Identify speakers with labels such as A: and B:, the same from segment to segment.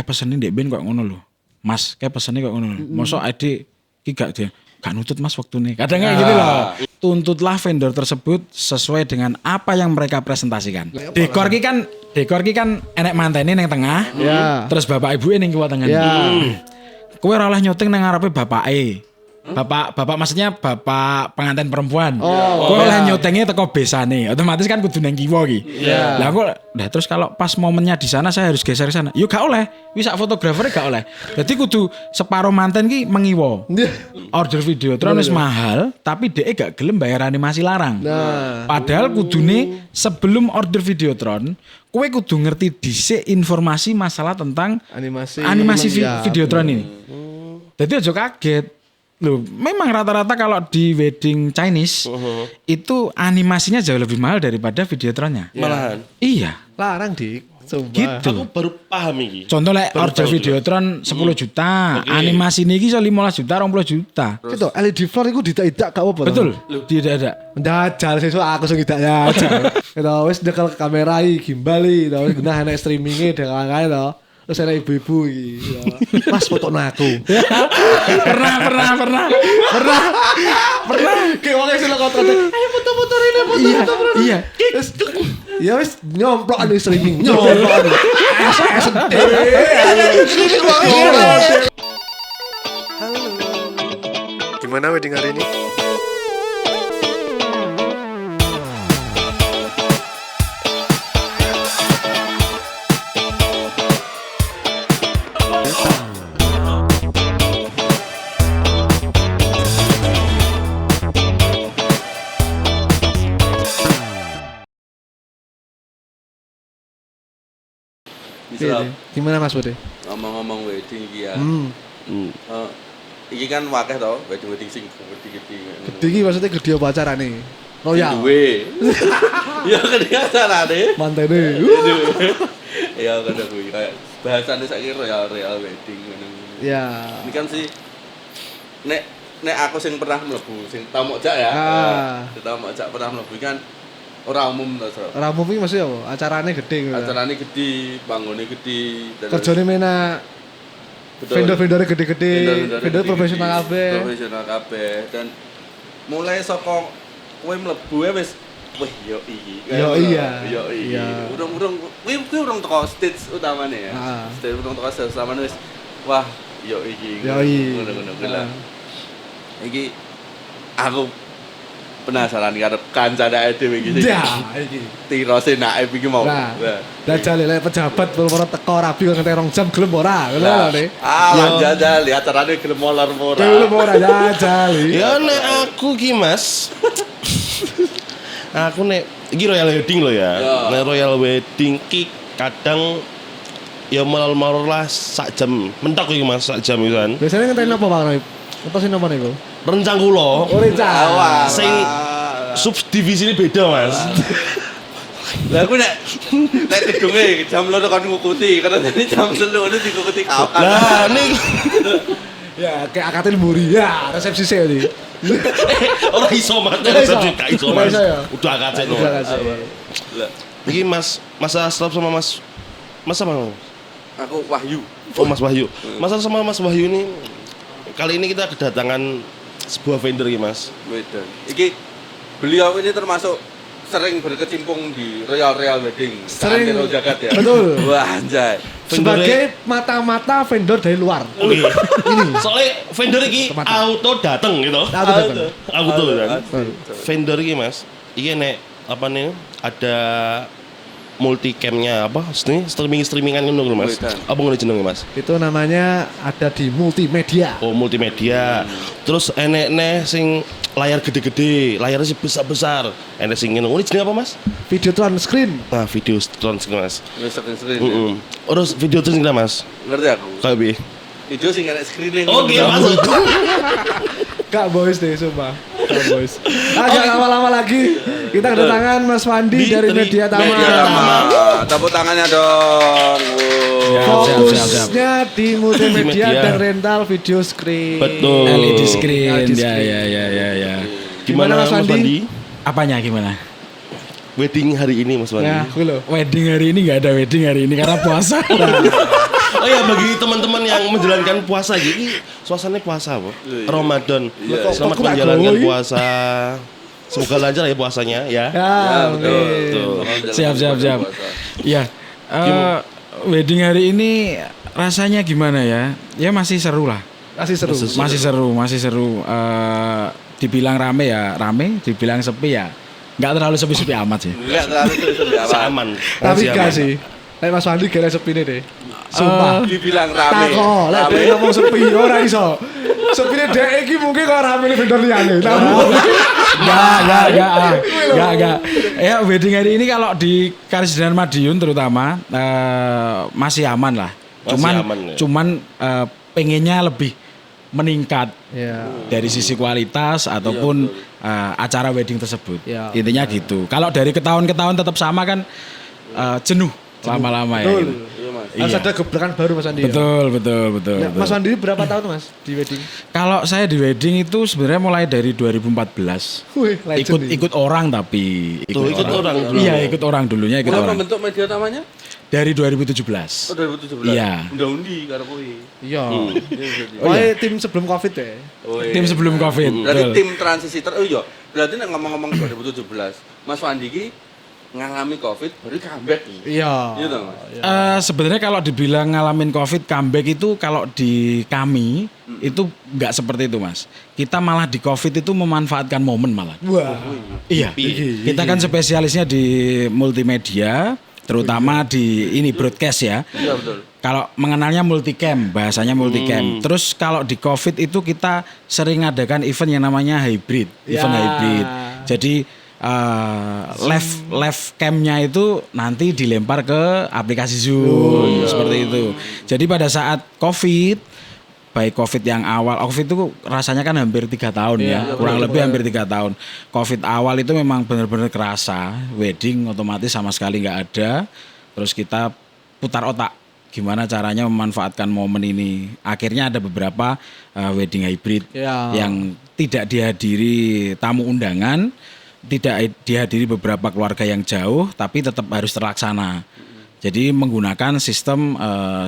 A: kayak pesene ndek ben kok ngono lho. Mas, kayak pesene kok ngono lho. Mosok adik iki gak nutut Mas waktune. Kadang kayak gitu loh. Tuntutlah vendor tersebut sesuai dengan apa yang mereka presentasikan. Dekor ki kan enek mantene ning tengah. Terus bapak ibuke ning kiwa tengen. Kowe ora oleh nyuting nang ngarepe bapake. Bapak maksudnya bapak pengantin perempuan. Kowe oleh nyutingnya teko besane. Otomatis kan kudu nang kiwa ki. Lah terus kalau pas momennya di sana saya harus geser ke sana. Yo gak oleh. Wis sak fotografernya gak oleh. Jadi kudu separuh manten ki mengiwo. Order video terus mahal tapi dhek gak gelem bayar animasi larang. Padahal kudune sebelum order Videotron, kowe kudu ngerti dhisik informasi masalah tentang animasi Videotron ini. Jadi aja kaget. Loh, memang rata-rata kalau di wedding Chinese itu animasinya jauh lebih mahal daripada Videotronnya.
B: Malahan.
A: Iya.
C: Larang dik. Sumpah.
A: Gitu.
B: Aku baru paham iki.
A: Contoh order Videotron 10 juta, animasi niki iso 15 juta, 20 juta.
C: Gitu, LED floor iku didak-idak gak apa-apa.
A: Betul. Tidak ada.
C: Ndajal sesuk aku sing tidak ya. Gitu wis nyekel kamera iki gimbal iki, wis genah enek streaming-e dengan kae to. Terus ada ibu-ibu gitu. Mas fotono aku.
A: Pernah.
C: Kayak wong sing kontrak. Ayo foto-foto rene foto.
A: Iya.
C: Ya wis nyomplok anu streaming. Nyomplok.
D: Halo. Gimana wedding hari ini?
C: Gimana Mas Budi?
B: Ngomong-ngomong wedding iki ya. Iki kan wakeh to, wedding sing gede-gede.
C: Gede iki maksudnya gede apa acarane? Royal.
B: Duwe. Ya gede acarane.
C: Mantene.
B: Ya kada kuwi kayak bahasane saiki royal wedding ngono.
C: Ya.
B: Ini kan sih nek aku sing pernah mlebu sing tau mojak ya. Tau mojak pernah mlebu kan ora umum to, Bro.
C: Ora umum iki maksudnya apa? Acarane gede gitu.
B: Acarane gede, bangunane gede.
C: Kerjane mena vendor-vendornya gede-gede, vendor profesional kabeh.
B: Profesional kabeh dan mulai saka kowe mlebu wis wih yo iki.
C: Yo iya.
B: Urung kuwi urung teko stage utamane ya. Stage urung teko stage utamane wis wah yo iki. Ngono-ngono lah. Iki aku penasaran karo kancane dhewe iki.
C: Ya, iki.
B: Tirose naik iki mau.
C: Lah jale lek pejabat pura teko rabi nganti 2 jam gelem ora, ngono lho nek.
B: Lah jajal acarane gelem molor ora.
C: Gelem ora jajal.
D: Ya nek aku ki Mas. Aku nek iki royal wedding lho ya. Nek royal wedding ki kadang ya molor lah sak jam. Mentok iki Mas sak jam itu kan.
C: Biasanya ngenteni apa Bang Noib? Ngenteni apa niku?
D: Rencang kula.
C: Oh rencang.
D: Sing subdivisi ini beda Mas.
B: Lah aku nek gedunge jam 2 kan ngikuti karena jadi jam 3 itu diikuti kapan.
D: Lah ning
C: ya kayak akatil mburi ya resepsi saya tadi.
D: ora iso Mas, gak iso Mas. Udah akacet lho.
B: Lah
D: Iki Mas Asraf sama Mas apa?
B: aku Wahyu.
D: Oh Mas Wahyu. Mas Asraf sama Mas Wahyu ini kali ini kita kedatangan sebuah vendor iki Mas.
B: Wedan. Iki beliau ini termasuk sering berkecimpung di royal wedding.
C: Sering
B: jagat ya.
C: Betul.
B: Wah anjay.
C: Sebagai mata-mata vendor dari luar.
D: Oke. Ini soalnya vendor iki auto dateng gitu. Auto kan. Vendor iki Mas. Iki nek apa nih ada multicam-nya apa? Streamingan ngono lho Mas. Apa ngono jenenge Mas?
C: Itu namanya ada di multimedia.
D: Oh, multimedia. Terus enek sing layar gede-gede, layarnya sih besar-besar. Enek sing ngono. Ini jenenge apa Mas?
C: Videotron screen.
D: Nah, video screen Mas.
B: Screen.
D: Terus video screen Mas.
B: Ngerti aku.
D: Kayak piye?
B: Video sing enek screening.
D: Oke, Mas.
C: Kak boys deh sumpah. Kak boys. Jangan lama-lama lagi. Kita kedatangan Mas Wandi dari Media Tama.
B: Tepuk tangannya dong.
C: Fokusnya di multimedia dan rental video screen.
D: Betul.
A: LED screen. Ya.
D: Gimana Mas Wandi?
A: Apanya gimana?
D: Wedding hari ini Mas Wandi.
C: Ya, gue loh.
A: Wedding hari ini nggak ada wedding hari ini karena puasa.
D: Oh ya, bagi teman-teman yang menjalankan puasa ini suasananya puasa, Bu. Ramadan. Selamat menjalankan puasa. Semoga lancar ya puasanya ya.
B: Betul.
A: Siap. Ya, wedding hari ini rasanya gimana ya? Ya masih seru lah. Masih seru. Dibilang rame ya rame, dibilang sepi ya nggak terlalu sepi-sepi amat sih.
B: Enggak terlalu sepi amat.
D: Aman.
C: Tapi enggak sih. Mas Wandi gak sepi nih deh. Sumpah.
B: Dibilang rame.
C: Tako, lek dia ngomong sepi ora iso. Sepine dhek iki mungkin kok rame nih vendor liyane.
A: Enggak. Ya wedding hari ini kalau di Karesidenan Madiun terutama masih aman lah. Cuman pengennya lebih meningkat dari sisi kualitas ataupun acara wedding tersebut. Intinya gitu. Kalau dari ke tahun tetap sama kan jenuh lama-lama ya. Gitu.
C: Harus ada gebrakan baru Mas Andi.
A: Betul.
C: Nah, Mas Andi berapa tahun Mas di wedding?
A: Kalau saya di wedding itu sebenarnya mulai dari 2014.
C: Wih,
A: ikut orang tapi
D: ikut orang dulu.
A: Iya, ikut orang dulunya ikut orang.
B: Bentuk media namanya?
A: Dari 2017.
B: Oh, 2017.
A: Iya.
B: Undi karo kowe.
C: Iya. Tim sebelum Covid ya.
A: Tim sebelum Covid.
B: Berarti tim transisi berarti nek ngomong-ngomong 2017, Mas Wandi ki ngalami Covid baru comeback.
C: Iya.
B: Iya toh, Mas?
A: Sebenarnya kalau dibilang ngalamin Covid comeback itu kalau di kami itu nggak seperti itu Mas. Kita malah di Covid itu memanfaatkan momen malah.
C: Wah.
A: Iya. Kita kan spesialisnya di multimedia, terutama di ini broadcast ya.
B: Iya betul.
A: Kalau mengenalnya multicam, bahasanya multicam. Terus kalau di Covid itu kita sering adakan event yang namanya hybrid, event hybrid. Jadi live camnya itu nanti dilempar ke aplikasi Zoom seperti itu. Jadi pada saat Covid, baik Covid yang awal, Covid itu rasanya kan hampir 3 tahun ya, kurang lebih hampir 3 tahun. Covid awal itu memang benar-benar kerasa, wedding otomatis sama sekali nggak ada. Terus kita putar otak, gimana caranya memanfaatkan momen ini. Akhirnya ada beberapa wedding hybrid yang tidak dihadiri tamu undangan, tidak dihadiri beberapa keluarga yang jauh, tapi tetap harus terlaksana. Jadi menggunakan sistem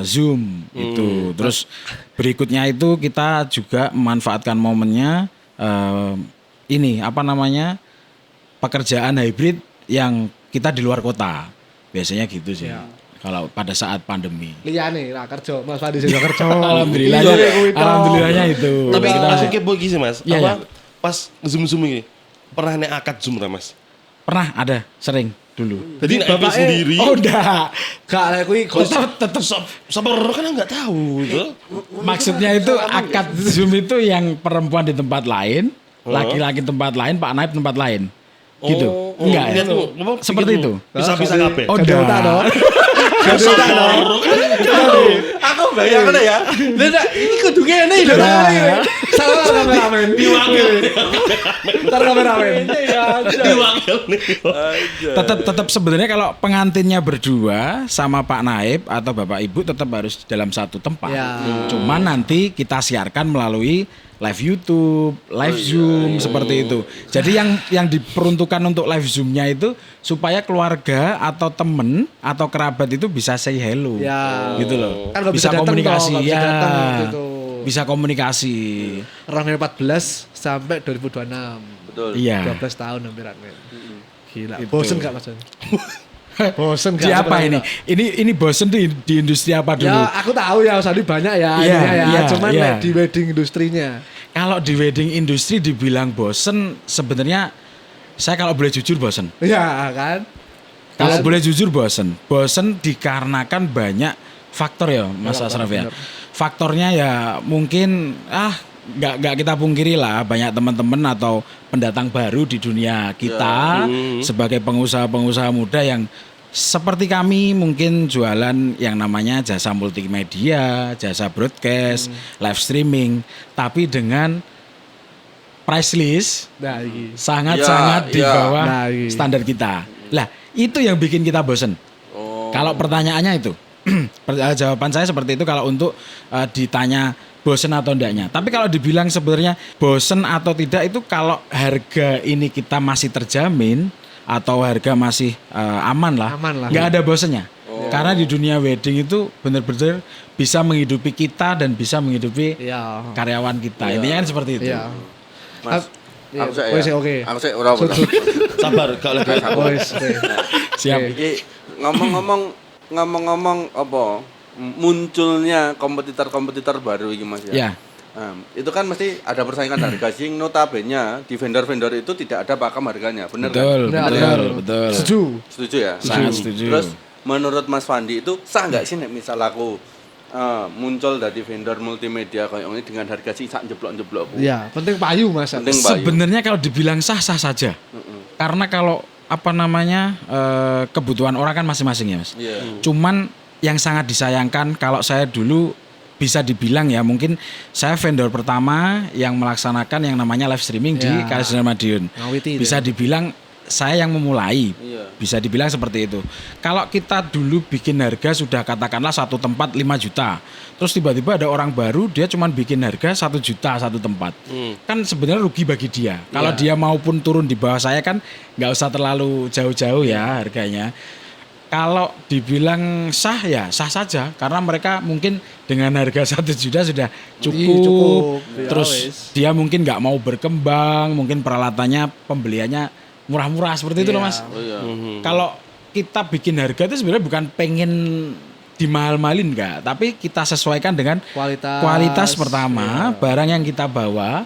A: Zoom itu. Terus berikutnya itu kita juga memanfaatkan momennya pekerjaan hybrid yang kita di luar kota. Biasanya gitu sih. Kalau pada saat pandemi.
C: Liyane ra kerja, Mas Wandi sing kerja.
A: Alhamdulillahnya itu.
D: Tapi aku kepo iki sih Mas.
A: Iya.
D: Pas Zoom ini pernah nek akad Zoom ra Mas?
A: Pernah ada, sering dulu.
D: Jadi bapak sendiri.
A: Oh enggak.
C: Gak lek kuwi
A: tetap
D: sabar kan enggak tahu itu.
A: Maksudnya itu akad Zoom itu yang perempuan di tempat lain, laki-laki tempat lain, Pak Naib tempat lain. Gitu. Enggak ya? Seperti itu.
D: Bisa kabeh.
A: Oh enggak.
B: Aku bayangkan ya. Lah ini kudu ngene lho.
C: Salah kameramen. Entar kameramen.
A: Tetap sebenarnya kalau pengantinnya berdua sama Pak Naib atau Bapak Ibu tetap harus dalam satu tempat. Cuman nanti kita siarkan melalui live YouTube, live Zoom seperti itu. Jadi yang diperuntukkan untuk live Zoom-nya itu supaya keluarga atau temen atau kerabat itu bisa say hello. Gitu loh.
C: Kan
A: bisa komunikasi
C: toh,
A: bisa komunikasi.
C: 2014 sampai 2026.
B: Betul.
A: Iya.
C: 12 tahun hampir. Gila. Bosen enggak Mas? Bosen
A: di apa ini? Ini bosen di industri apa dulu?
C: Ya aku tahu ya Sandi banyak ya. Cuman di wedding industrinya.
A: Kalau di wedding industri dibilang bosen, sebenarnya saya kalau boleh jujur bosen.
C: Iya kan?
A: Kalau boleh jujur bosen. Bosen dikarenakan banyak faktor ya Mas Asraf ya. Faktornya ya mungkin nggak kita pungkiri lah, banyak teman-teman atau pendatang baru di dunia kita sebagai pengusaha-pengusaha muda yang seperti kami mungkin jualan yang namanya jasa multimedia, jasa broadcast, live streaming, tapi dengan price list sangat-sangat di bawah standar kita. Lah itu yang bikin kita bosen. Kalau pertanyaannya itu, jawaban saya seperti itu kalau untuk ditanya bosen atau enggaknya. Tapi kalau dibilang sebenarnya bosen atau tidak itu kalau harga ini kita masih terjamin atau harga masih aman lah. Nggak ada bosennya. Karena di dunia wedding itu benar-benar bisa menghidupi kita dan bisa menghidupi
C: Iya.
A: karyawan kita. Intinya kan seperti itu.
C: Iya.
B: Mas,
C: Iya,
B: aku sih
C: wes,
B: ya.
C: oke.
B: Aku sih ora apa.
D: Sabar, gak lagi.
C: Wes, oke.
A: Siap.
B: Iki ngomong-ngomong apa munculnya kompetitor-kompetitor baru iki Mas ya.
A: Ya.
B: Itu kan mesti ada persaingan harga sing notabene di vendor-vendor itu tidak ada pakem harganya, bener
A: Betul,
B: kan?
A: betul.
C: Setuju.
B: Setuju ya?
A: Sangat setuju.
B: Terus menurut Mas Fandi itu sah nggak sih nek misal aku muncul dari vendor multimedia kayak ini dengan harga sih sak jeblok-jeblok.
C: Iya, penting payu Mas.
B: Penting payu.
A: Sebenarnya kalau dibilang sah saja. Karena kalau kebutuhan orang kan masing-masing ya, Mas.
B: Iya.
A: Cuman yang sangat disayangkan kalau saya dulu bisa dibilang ya mungkin saya vendor pertama yang melaksanakan yang namanya live streaming di
C: Ya.
A: Kalis Madiun.
C: Ngawiti
A: Bisa dibilang saya yang memulai.
B: Iya.
A: Bisa dibilang seperti itu. Kalau kita dulu bikin harga sudah katakanlah satu tempat 5 juta. Terus tiba-tiba ada orang baru dia cuma bikin harga 1 juta satu tempat. Kan sebenarnya rugi bagi dia. Kalau dia maupun turun di bawah saya kan nggak usah terlalu jauh-jauh ya harganya. Kalau dibilang sah ya sah saja karena mereka mungkin dengan harga 1 juta sudah cukup.
C: cukup. Ya,
A: Terus
C: wes.
A: dia mungkin nggak mau berkembang, mungkin peralatannya pembeliannya murah-murah seperti itu loh Mas.
B: Oh iya.
A: Kalau kita bikin harga itu sebenarnya bukan pengen dimahal-mahalin enggak, tapi kita sesuaikan dengan kualitas pertama, barang yang kita bawa.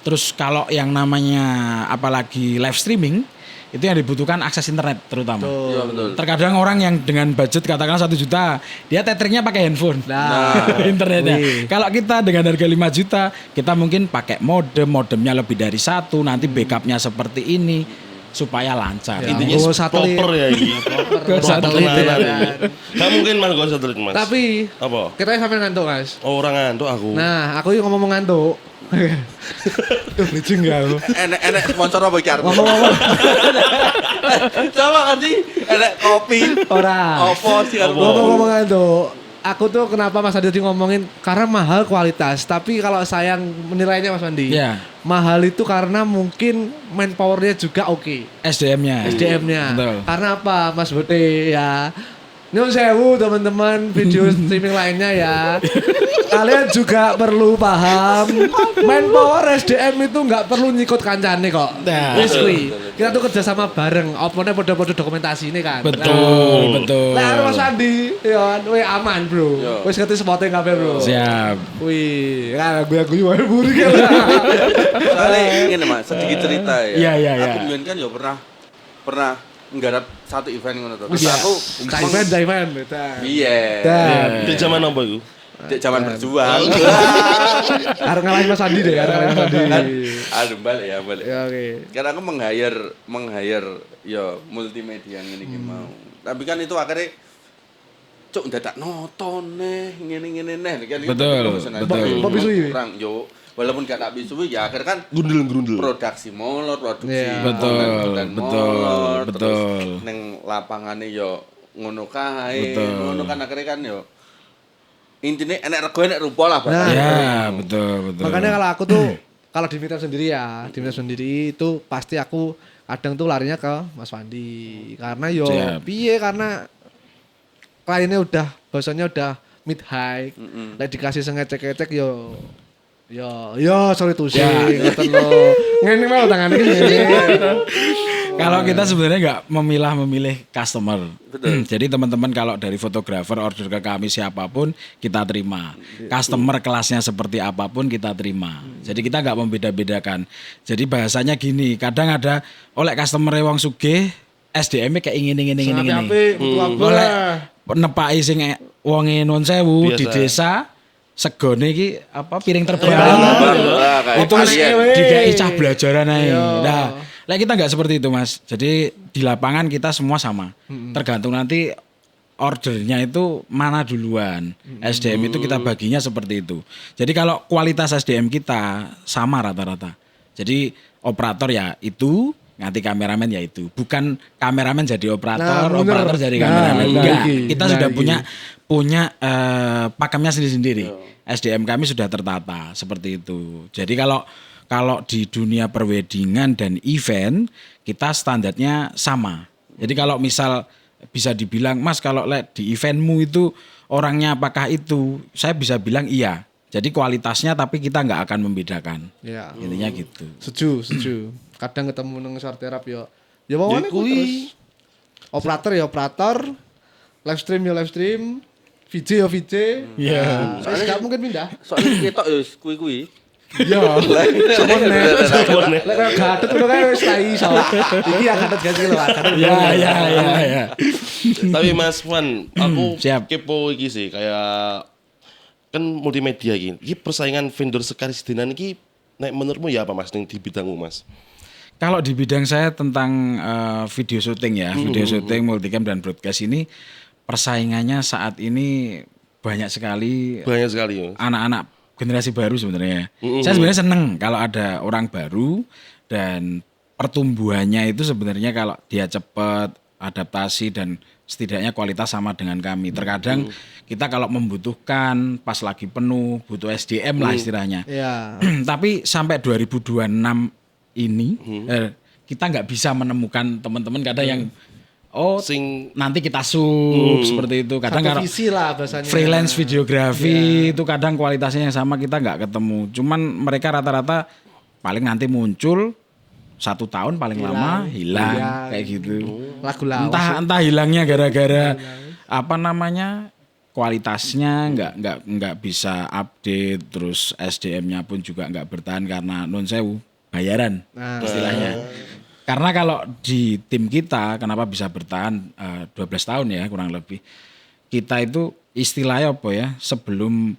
A: Terus kalau yang namanya apalagi live streaming itu yang dibutuhkan akses internet terutama.
B: Iya betul.
A: Terkadang orang yang dengan budget katakanlah 1 juta, dia tetheringnya pakai handphone. Internetnya. Kalau kita dengan harga 5 juta, kita mungkin pakai modemnya lebih dari satu, nanti backupnya seperti ini supaya lancar.
C: Ya.
D: Intinya
C: Gua satelit.
D: proper ya ini.
A: Satelit.
D: Gak mungkin Mas gak satelit Mas.
C: Tapi
D: apa?
C: kita sampai ngantuk Mas.
D: Orang ngantuk aku.
C: Nah, aku yang ngomong ngantuk. Tuh bridging gak aku.
B: Enek sponsor apa iki arep?
C: Ngomong-ngomong
B: Coba kan sih enek kopi.
C: ora.
B: Apa sih arep?
C: Ngomong-ngomong ngantuk. Aku tuh kenapa Mas Adi tadi ngomongin karena mahal kualitas, tapi kalau saya yang menilainya Mas Andi,
A: Ya.
C: mahal itu karena mungkin manpowernya juga oke.
A: SDM-nya.
C: SDM-nya.
A: Betul.
C: Karena apa Mas Bote ya? Nyun sewu teman-teman video streaming lainnya ya. Kalian juga perlu paham manpower SDM itu nggak perlu nyikut kancane kok.
A: Nah.
C: Wis kuwi. Kita tuh kerja sama bareng. Opone podo-podo dokumentasi ini kan.
A: Betul.
C: Nah, Mas Andi, ya we aman, Bro.
B: Yo.
C: Wis ngerti spotting kabeh, Bro.
A: Siap.
C: Wih, kan gue wae buri kan.
B: Soalnya ini Mas, sedikit cerita ya.
A: Iya.
B: Aku duluan kan ya pernah nggarap satu event ngono to. Terus
C: Iya.
B: aku
C: Event.
B: iya.
C: Dan
D: Di zaman apa itu?
B: Di zaman berjuang.
C: arep ngalahin Mas Andi deh, arep ngalahin Mas Andi.
B: Aduh balik ya balik.
C: Ya oke.
B: Karena aku meng-hire ya multimedia ngene iki mau. Tapi kan itu akhirnya cuk dadak nonton ngene-ngene kan itu
A: Betul,
B: profesional.
A: betul.
C: Kok bisu iki?
B: Orang yo walaupun gak tak bisu ya akhirnya kan
D: Grundel.
B: produksi molor, produksi
C: Iya.
B: konten
A: Betul,
B: molor,
A: betul.
B: terus ning lapangane yo ngono kae,
A: Betul.
B: ngono kan akhirnya kan yo intinya enek rego enek rupa lah
C: Nah.
B: bahasa.
A: Ya, betul.
C: Makanya kalau aku tuh kalau di Mitra sendiri ya, di Mitra sendiri itu pasti aku kadang tuh larinya ke Mas Wandi karena yo
A: Siap.
C: piye karena kliennya udah bahasanya udah mid high. Lek dikasih ngecek-ngecek yo sorry tuh sih ngoten lho. Ngene mau tangan iki ngene.
A: Kalau kita sebenarnya nggak memilih customer.
B: Betul.
A: Jadi teman-teman kalau dari fotografer order ke kami siapapun kita terima. Customer kelasnya seperti apapun kita terima. Jadi kita nggak membeda-bedakan. Jadi bahasanya gini, kadang ada oleh customer wong sugih SDM-nya kayak ingin.
C: Apik, butuh apa?
A: Oleh nepaki sing wonge nuwun sewu di
D: Biasa.
A: desa segone iki apa piring terbang.
B: Wah, kayak
A: Itu
B: kalian.
A: dikai cah belajaran aja.
C: Iya.
A: Nah, lah kita nggak seperti itu Mas. Jadi di lapangan kita semua sama. Tergantung nanti ordernya itu mana duluan. SDM itu kita baginya seperti itu. Jadi kalau kualitas SDM kita sama rata-rata. Jadi operator ya itu, nanti kameramen ya itu. Bukan kameramen jadi operator,
C: Nah, bener.
A: operator jadi
C: Nah,
A: kameramen.
C: nah,
A: Enggak.
C: iki.
A: Kita
C: Nah,
A: sudah
C: iki.
A: punya pakemnya sendiri-sendiri. SDM kami sudah tertata seperti itu. Jadi kalau di dunia perwedingan dan event kita standarnya sama. Jadi kalau misal bisa dibilang, Mas kalau di eventmu itu orangnya apakah itu? Saya bisa bilang iya. Jadi kualitasnya tapi kita nggak akan membedakan.
C: Ya.
A: Intinya gitu.
C: Setuju. Kadang ketemu nang short terap ya wawane terus. Operator ya operator, live stream, VJ ya VJ.
A: Iya.
C: Saya gak mungkin pindah.
B: Soalnya ketok ya kuwi.
C: Iya. Samone. Lek gadet ngono kae wis ra iso. Iki ya gadet gaji lho, gadet.
A: Ya.
D: Tapi Mas Wan, aku
A: siap.
D: kepo iki sih kayak kan multimedia iki. Iki persaingan vendor sekarisidenan iki nek menurutmu ya apa Mas ning di bidangmu Mas?
A: Kalau di bidang saya tentang video syuting ya, video syuting, multicam dan broadcast ini persaingannya saat ini banyak sekali
D: Banyak sekali Mas.
A: anak-anak generasi baru sebenarnya. Saya sebenarnya seneng kalau ada orang baru dan pertumbuhannya itu sebenarnya kalau dia cepat adaptasi dan setidaknya kualitas sama dengan kami. Terkadang kita kalau membutuhkan pas lagi penuh butuh SDM lah istilahnya.
C: Iya.
A: Tapi sampai 2026 ini kita nggak bisa menemukan teman-teman kadang yang
D: Sing
A: nanti kita seperti itu. Kadang
C: Satu
A: kalau
C: visi lah bahasanya.
A: freelance videografi itu kadang kualitasnya yang sama kita nggak ketemu. Cuman mereka rata-rata paling nanti muncul 1 tahun paling lama hilang kayak gitu.
C: Lagu lawas.
A: Entah hilangnya gara-gara apa namanya kualitasnya nggak bisa update, terus SDM-nya pun juga nggak bertahan karena non sewu bayaran istilahnya. Karena kalau di tim kita kenapa bisa bertahan 12 tahun ya kurang lebih. Kita itu istilahnya apa ya, sebelum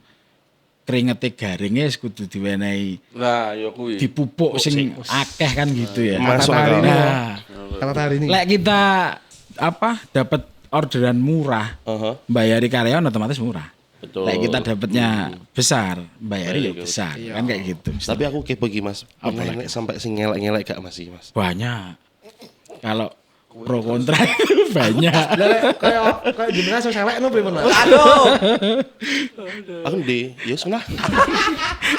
A: keringetnya garingnya kudu diwenehi
B: Nah, ya kuwi.
A: dipupuk sing akeh kan gitu ya.
D: Masuk
C: hari
D: akal.
C: ini.
A: Nah,
C: Kata hari ini.
A: lek kita dapat orderan murah, bayari karyawan otomatis murah.
D: Betul.
A: Lek kita dapatnya besar, bayari ya besar, kan kayak gitu.
D: Tapi aku kepo iki Mas. Pernah nek sampai sing ngelek-ngelek gak Mas iki Mas?
A: Banyak. Kalau pro kontra banyak.
C: Kayak gimana so selek no primen Mas?
B: Aduh.
D: Aku ndi, ya sunah.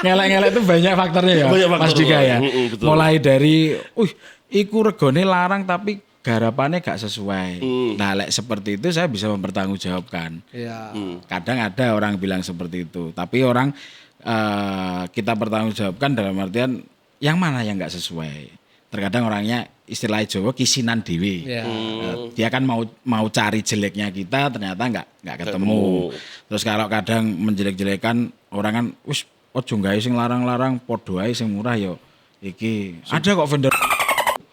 A: Ngelek-ngelek itu banyak faktornya ya,
D: Banyak faktor,
A: Mas Dika ya.
D: betul.
A: Mulai dari, iku regone larang tapi garapannya gak sesuai. Nah, lek seperti itu saya bisa mempertanggungjawabkan.
C: Iya.
A: Kadang ada orang bilang seperti itu, tapi orang kita pertanggungjawabkan dalam artian yang mana yang nggak sesuai. Terkadang orangnya istilah Jawa kisinan dewe.
C: Iya.
A: Dia kan mau cari jeleknya kita, ternyata nggak ketemu. Terus kalau kadang menjelek-jelekan orang kan, ojo gawe sing larang-larang, podo ae sing murah yo. Iki ada kok vendor.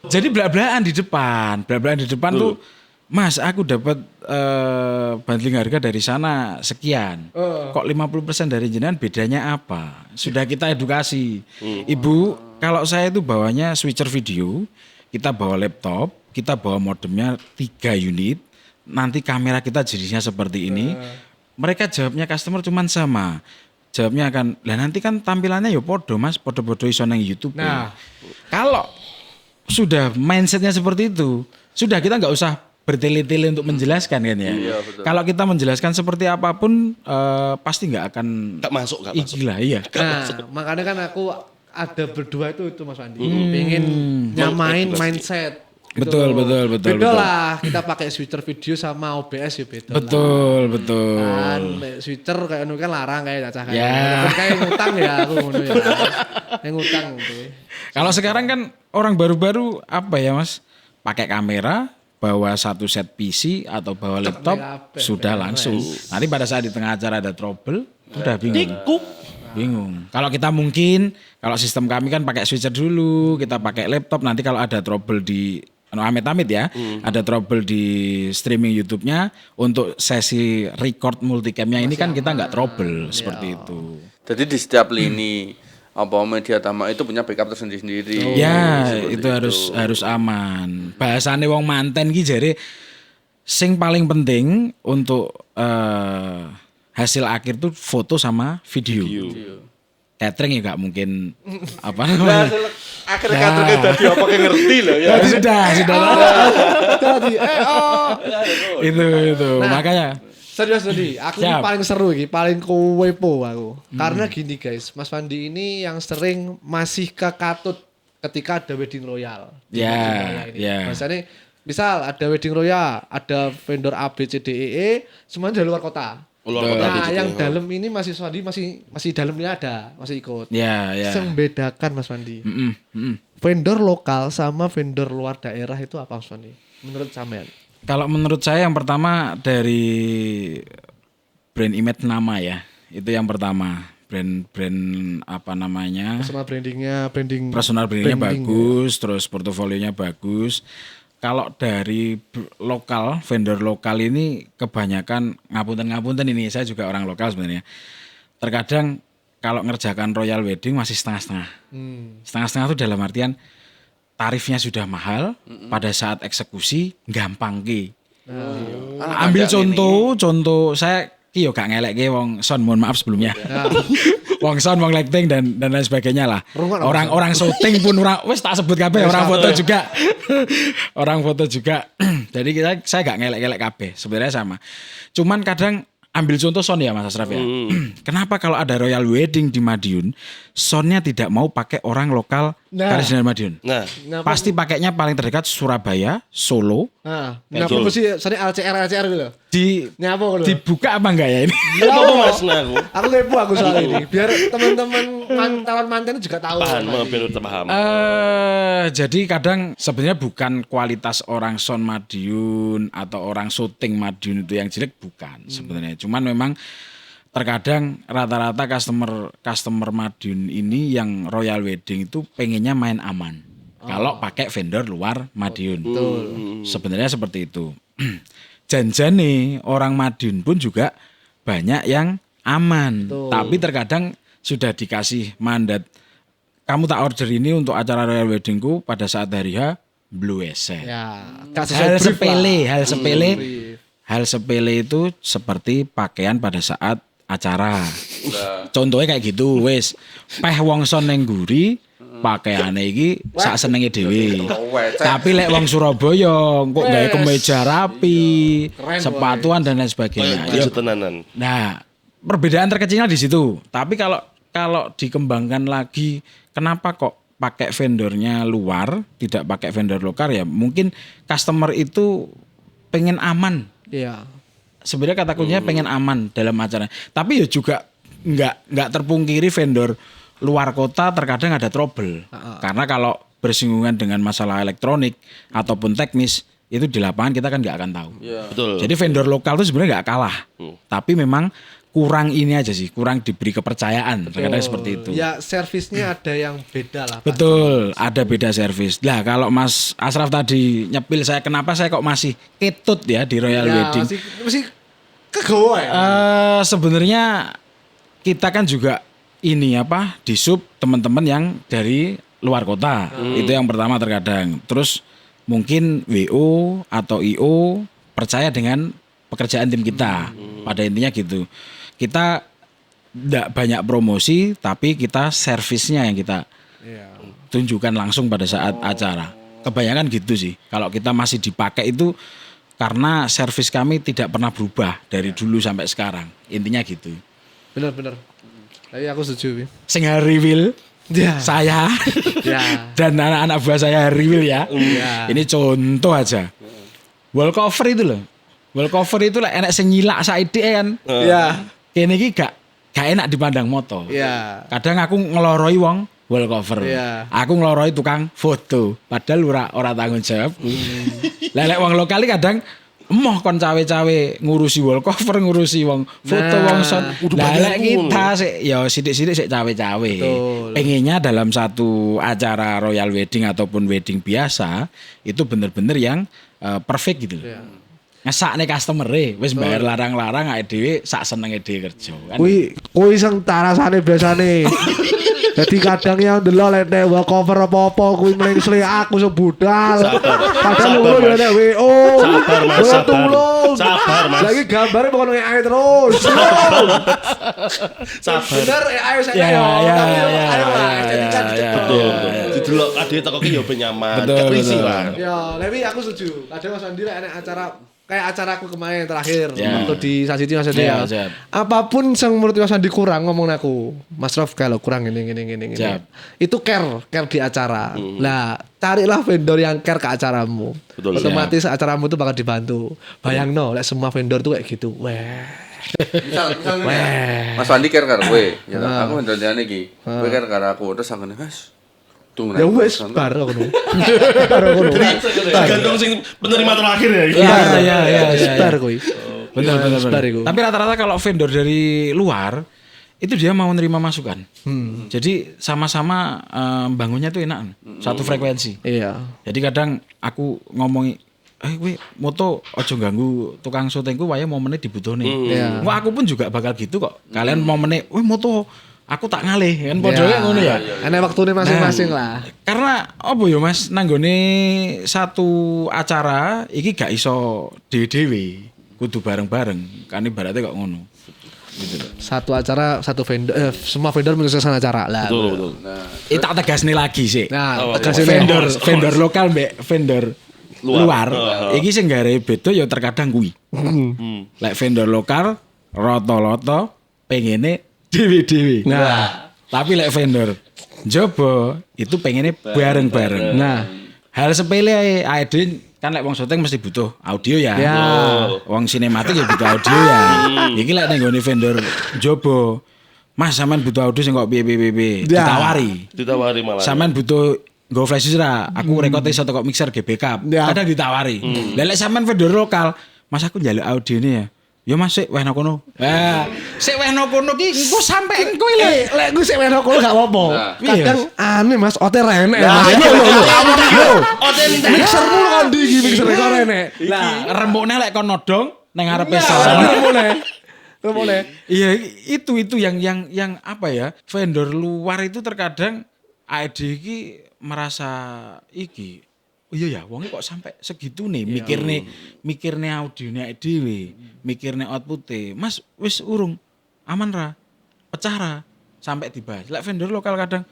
A: Jadi belak-belakan di depan tuh, Mas aku dapat bundling harga dari sana sekian. Kok 50% dari jenengan bedanya apa? Sudah kita edukasi. Ibu, kalau saya itu bawanya switcher video, kita bawa laptop, kita bawa modemnya 3 unit, nanti kamera kita jadinya seperti ini. Mereka jawabnya customer cuman sama. Jawabnya akan, lah nanti kan tampilannya ya podo Mas, podo-podo iso nang YouTube.
C: Nah,
A: kalau sudah mindsetnya seperti itu, sudah kita nggak usah bertele-tele untuk menjelaskan kan ya.
B: Iya, betul.
A: Kalau kita menjelaskan seperti apapun, pasti nggak akan.
D: Gak masuk.
A: Gila, iya.
C: nah makanya kan aku ada berdua itu Mas Wandi. Pengen nyamain mindset. Gitu
A: Betul,
C: loh.
A: betul.
C: Beda lah kita pakai switcher video sama OBS ya beda.
A: Betul.
C: Kan switcher kayak kan larang kayak cacah kayak.
A: Ya.
C: Kayak ngutang ya aku ngono ya. Kayak ngutang gitu.
A: Kalau sekarang kan orang baru-baru apa ya Mas? Pakai kamera, bawa satu set PC atau bawa laptop, sudah langsung. Nanti pada saat di tengah acara ada trouble, udah bingung. Kalau kita mungkin, kalau sistem kami kan pakai switcher dulu, kita pakai laptop, nanti kalau ada trouble di amit-amit ya, ada trouble di streaming YouTube-nya, untuk sesi record multicam-nya ini kan kita nggak trouble seperti itu.
B: Jadi di setiap lini media tamak itu punya backup tersendiri-sendiri.
A: Ya, itu harus aman. Bahasane wong manten ki jare sing paling penting untuk hasil akhir tuh foto sama video. Catering ya gak mungkin apa namanya.
B: Akhirnya catering tadi apa kayak ngerti loh ya.
A: Sudah.
C: Tadi
A: Itu makanya
C: serius tadi, aku ini paling seru iki, paling kewepo aku. Karena gini guys, Mas Wandi ini yang sering masih kekatut ketika ada wedding royal.
A: Ya.
C: Maksudnya Misal ada wedding royal, ada vendor A B C D E E, semuanya dari luar kota.
D: Luar kota
C: Nah,
D: di
C: yang
D: situ.
C: dalam ini Mas Wandi masih dalamnya ada, masih ikut.
A: Ya, ya.
C: Yang membedakan Mas Wandi.
A: Mm-mm.
C: Vendor lokal sama vendor luar daerah itu apa Mas Wandi? Menurut sampean?
A: Kalau menurut saya yang pertama dari brand image nama ya. Itu yang pertama. Brand apa namanya?
C: Personal
A: Brandingnya bagus, terus portofolionya bagus. Kalau dari vendor lokal ini kebanyakan ngapunten ini, saya juga orang lokal sebenarnya. Terkadang kalau ngerjakan royal wedding masih setengah-setengah. Setengah-setengah itu dalam artian tarifnya sudah mahal, pada saat eksekusi gampang ki. Ambil contoh saya yo gak ngelek wong son, mohon maaf sebelumnya. Wong sound, wong lighting dan lain sebagainya lah. Orang syuting pun wis tak sebut kabeh, orang foto juga. Orang foto juga. Jadi saya gak ngelek-ngelek kabeh, sebenarnya sama. Cuman kadang ambil contoh sound ya Mas Asraf ya. Kenapa kalau ada royal wedding di Madiun, soundnya tidak mau pakai orang lokal Kardinal Madiun?
D: Nah,
A: Pasti pakainya paling terdekat Surabaya, Solo.
C: Kenapa mesti sini LCR gitu loh? Nyapa loh?
A: Dibuka apa enggak ya ini?
D: apa Mas aku?
C: Aku kepo aku soal ini. Biar teman-teman calon mantan juga tahu.
D: Paham, biar paham.
A: Jadi kadang sebenarnya bukan kualitas orang sound Madiun atau orang syuting Madiun itu yang jelek, bukan sebenarnya. Cuman memang terkadang rata-rata customer Madiun ini yang royal wedding itu pengennya main aman. Kalau pakai vendor luar Madiun. Sebenarnya seperti itu. Janjian nih orang Madiun pun juga banyak yang aman. Tapi terkadang sudah dikasih mandat, kamu tak order ini untuk acara royal weddingku pada saat hari H, blue WC.
C: Ya,
A: Hal sepele itu seperti pakaian pada saat acara. Contohnya kayak gitu, wes peh wong son neng guri, pakaiane iki sak senenge dhewe. Tapi lek wong Surabaya kok gawe kemeja rapi, sepatuan dan lain sebagainya.
D: Baju tenanan.
A: Nah, perbedaan terkecilnya di situ. Tapi kalau dikembangkan lagi, kenapa kok pakai vendornya luar, tidak pakai vendor lokal ya? Mungkin customer itu pengen aman.
C: Iya.
A: Sebenarnya kata kuncinya pengen aman dalam acara. Tapi ya juga nggak terpungkiri vendor luar kota terkadang ada trouble. Karena kalau bersinggungan dengan masalah elektronik ataupun teknis, itu di lapangan kita kan nggak akan tahu.
D: Betul.
A: Jadi vendor lokal itu sebenarnya nggak kalah. Tapi memang kurang ini aja sih, kurang diberi kepercayaan. Terkadang seperti itu.
C: Ya servisnya ada yang beda lah.
A: Betul, ada beda servis. Lah kalau Mas Asraf tadi nyepil saya, kenapa saya kok masih ketut ya di royal wedding?
C: Masih kegawa ya.
A: Sebenarnya kita kan juga ini di sub teman-teman yang dari luar kota. Itu yang pertama terkadang. Terus mungkin WO atau IO percaya dengan pekerjaan tim kita. Pada intinya gitu. Kita tidak banyak promosi, tapi kita servisnya yang kita tunjukkan langsung pada saat acara. Kebanyakan gitu sih. Kalau kita masih dipakai itu karena servis kami tidak pernah berubah dari dulu sampai sekarang. Intinya gitu.
C: Benar. Tapi aku setuju.
A: Sing reveal saya dan anak-anak buah saya reveal ya. Ini contoh aja. Wall cover itu loh. Wall cover itu lah enak sing nyilak saiki kan.
C: Iya.
A: Kene iki gak enak dipandang moto.
C: Iya.
A: Kadang aku ngeloroi wong wall cover.
C: Iya.
A: Aku ngeloroi tukang foto. Padahal ora tanggung jawab. Lelek wong lokal kadang emoh kon cawe-cawe ngurusi wall cover, ngurusi wong foto, wong sound. Lelek kita sik ya sithik-sithik sik cawe-cawe. Pengennya dalam satu acara royal wedding ataupun wedding biasa itu bener-bener yang perfect gitu loh. Ngesakne customer wis bayar larang-larang awake dhewe sak senenge dhewe kerja kan.
C: Kuwi sing tarasane biasane. Jadi kadang yang delok lek wall cover apa-apa kuwi mlengsle aku sebudal. Padahal lu ya nek WO.
D: Sabar Mas.
C: Lagi gambare pokoke AI terus.
D: Sabar.
C: Bener ayo saya
A: Ya.
D: Betul. Didelok ade teko ki yo ben nyaman.
A: Betul.
D: Kekrisi lah.
C: Ya, tapi aku setuju. Kadang Mas Andi lek enek acara kayak acaraku kemarin terakhir
A: Ya.
C: waktu di Sasiti maksudnya
A: Ya,
C: ya.
A: siap.
C: Apapun yang menurut Mas Andi kurang ngomong aku. Mas Rof kalau kurang ini.
A: Siap.
C: Itu care di acara. Nah, carilah vendor yang care ke acaramu.
D: Betul,
C: Otomatis acaramu tuh bakal dibantu. Bayangno, lek semua vendor tuh kayak gitu. Weh.
B: Misalnya Mas Wandi care karo kowe, ya aku ndandane iki. Kowe care karo aku terus angene Mas. Tunggu.
C: Ya wes bar ngono. Bar ngono.
D: Tergantung sing penerima terakhir ya.
A: Iya.
C: Bar kuwi.
A: Benar.
C: Bar iku.
A: Tapi rata-rata kalau vendor dari luar itu dia mau nerima masukan. Jadi sama-sama bangunnya tuh enak, satu frekuensi.
C: Iya.
A: Jadi kadang aku ngomongi, kowe moto ojo ganggu tukang syutingku wae momennya dibutuhne.
C: Iya.
A: Wah, aku pun juga bakal gitu kok. Kalian momennya, moto aku tak ngalih kan podoke ngono ya.
C: Enak waktune masing-masing lah.
A: Karena apa ya Mas, nanggone satu acara iki gak iso dhewe-dhewe, kudu bareng-bareng. Kan ibaratnya kok ngono. Gitu loh.
C: Satu acara, satu vendor, semua vendor menyelesaikan acara lah.
D: Betul.
A: Tak tegasne lagi sih.
C: Nah,
A: Vendor lokal mbek vendor luar. Iki sing gare beda ya terkadang kuwi. Lek vendor lokal rata-rata pengene dewe-dewe.
C: Nah,
A: Tapi lek vendor jobo itu pengennya bareng-bareng.
C: Nah.
A: Hal sepele AED kan lek wong syuting mesti butuh audio ya.
C: Ya.
A: Wong sinematik ya butuh audio ya. Iki lek ning gone vendor jobo, Mas sampean butuh audio sing kok piye-piye
C: Ya.
D: Ditawari malah.
A: Sampean butuh go flash ra, aku record iso teko mixer ge backup.
C: Ya.
A: Kadang ditawari. Lah lek sampean vendor lokal, Mas aku njaluk audio ini ya. Ya Mas sik wehno kono. Sik wehno kono ki engko sampe engko lek
C: lek gue sih menak gak apa-apa. Kadang aneh Mas, ote renek. Mixer mulu kan di mixer kok renek.
A: lah rembukne lek kon nodong nang ngarepe
C: Nah,
A: sound.
C: boleh.
A: Iya, itu yang apa ya? Vendor luar itu terkadang AED iki merasa iki. Oh iya ya, wonge kok sampai segitu nih mikirne audione dhewe, mikirne output-e. Mas wis urung aman ra? Pecah ra? Sampai dibahas. Lek vendor lokal kadang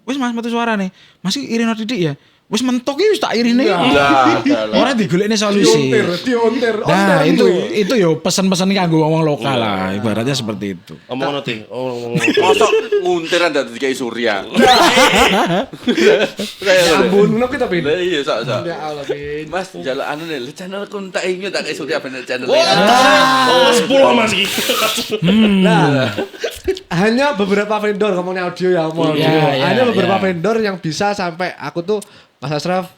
A: wis Mas metu suarane. Masih irino titik ya. Wis mentok iki wis tak irine. Ora digolekne solusi.
C: Diontir.
A: Nah, itu yo pesen-pesen kanggo wong lokal lah, ibaratnya seperti itu.
D: Omong nanti.
B: Mosok nguntir ada dikai Surya.
C: Ya ampun, no kita pin.
B: Lah iya sak.
C: Ya Allah, pin.
B: Mas njaluk anu nih, channel ku tak ingin tak kai Surya bener channel.
D: Oh, 10 Mas iki.
C: Nah, hanya beberapa vendor ngomongnya audio ya, ngomong audio.
A: Ya,
C: Hanya beberapa
A: ya.
C: vendor yang bisa sampai aku tuh Mas Asraf,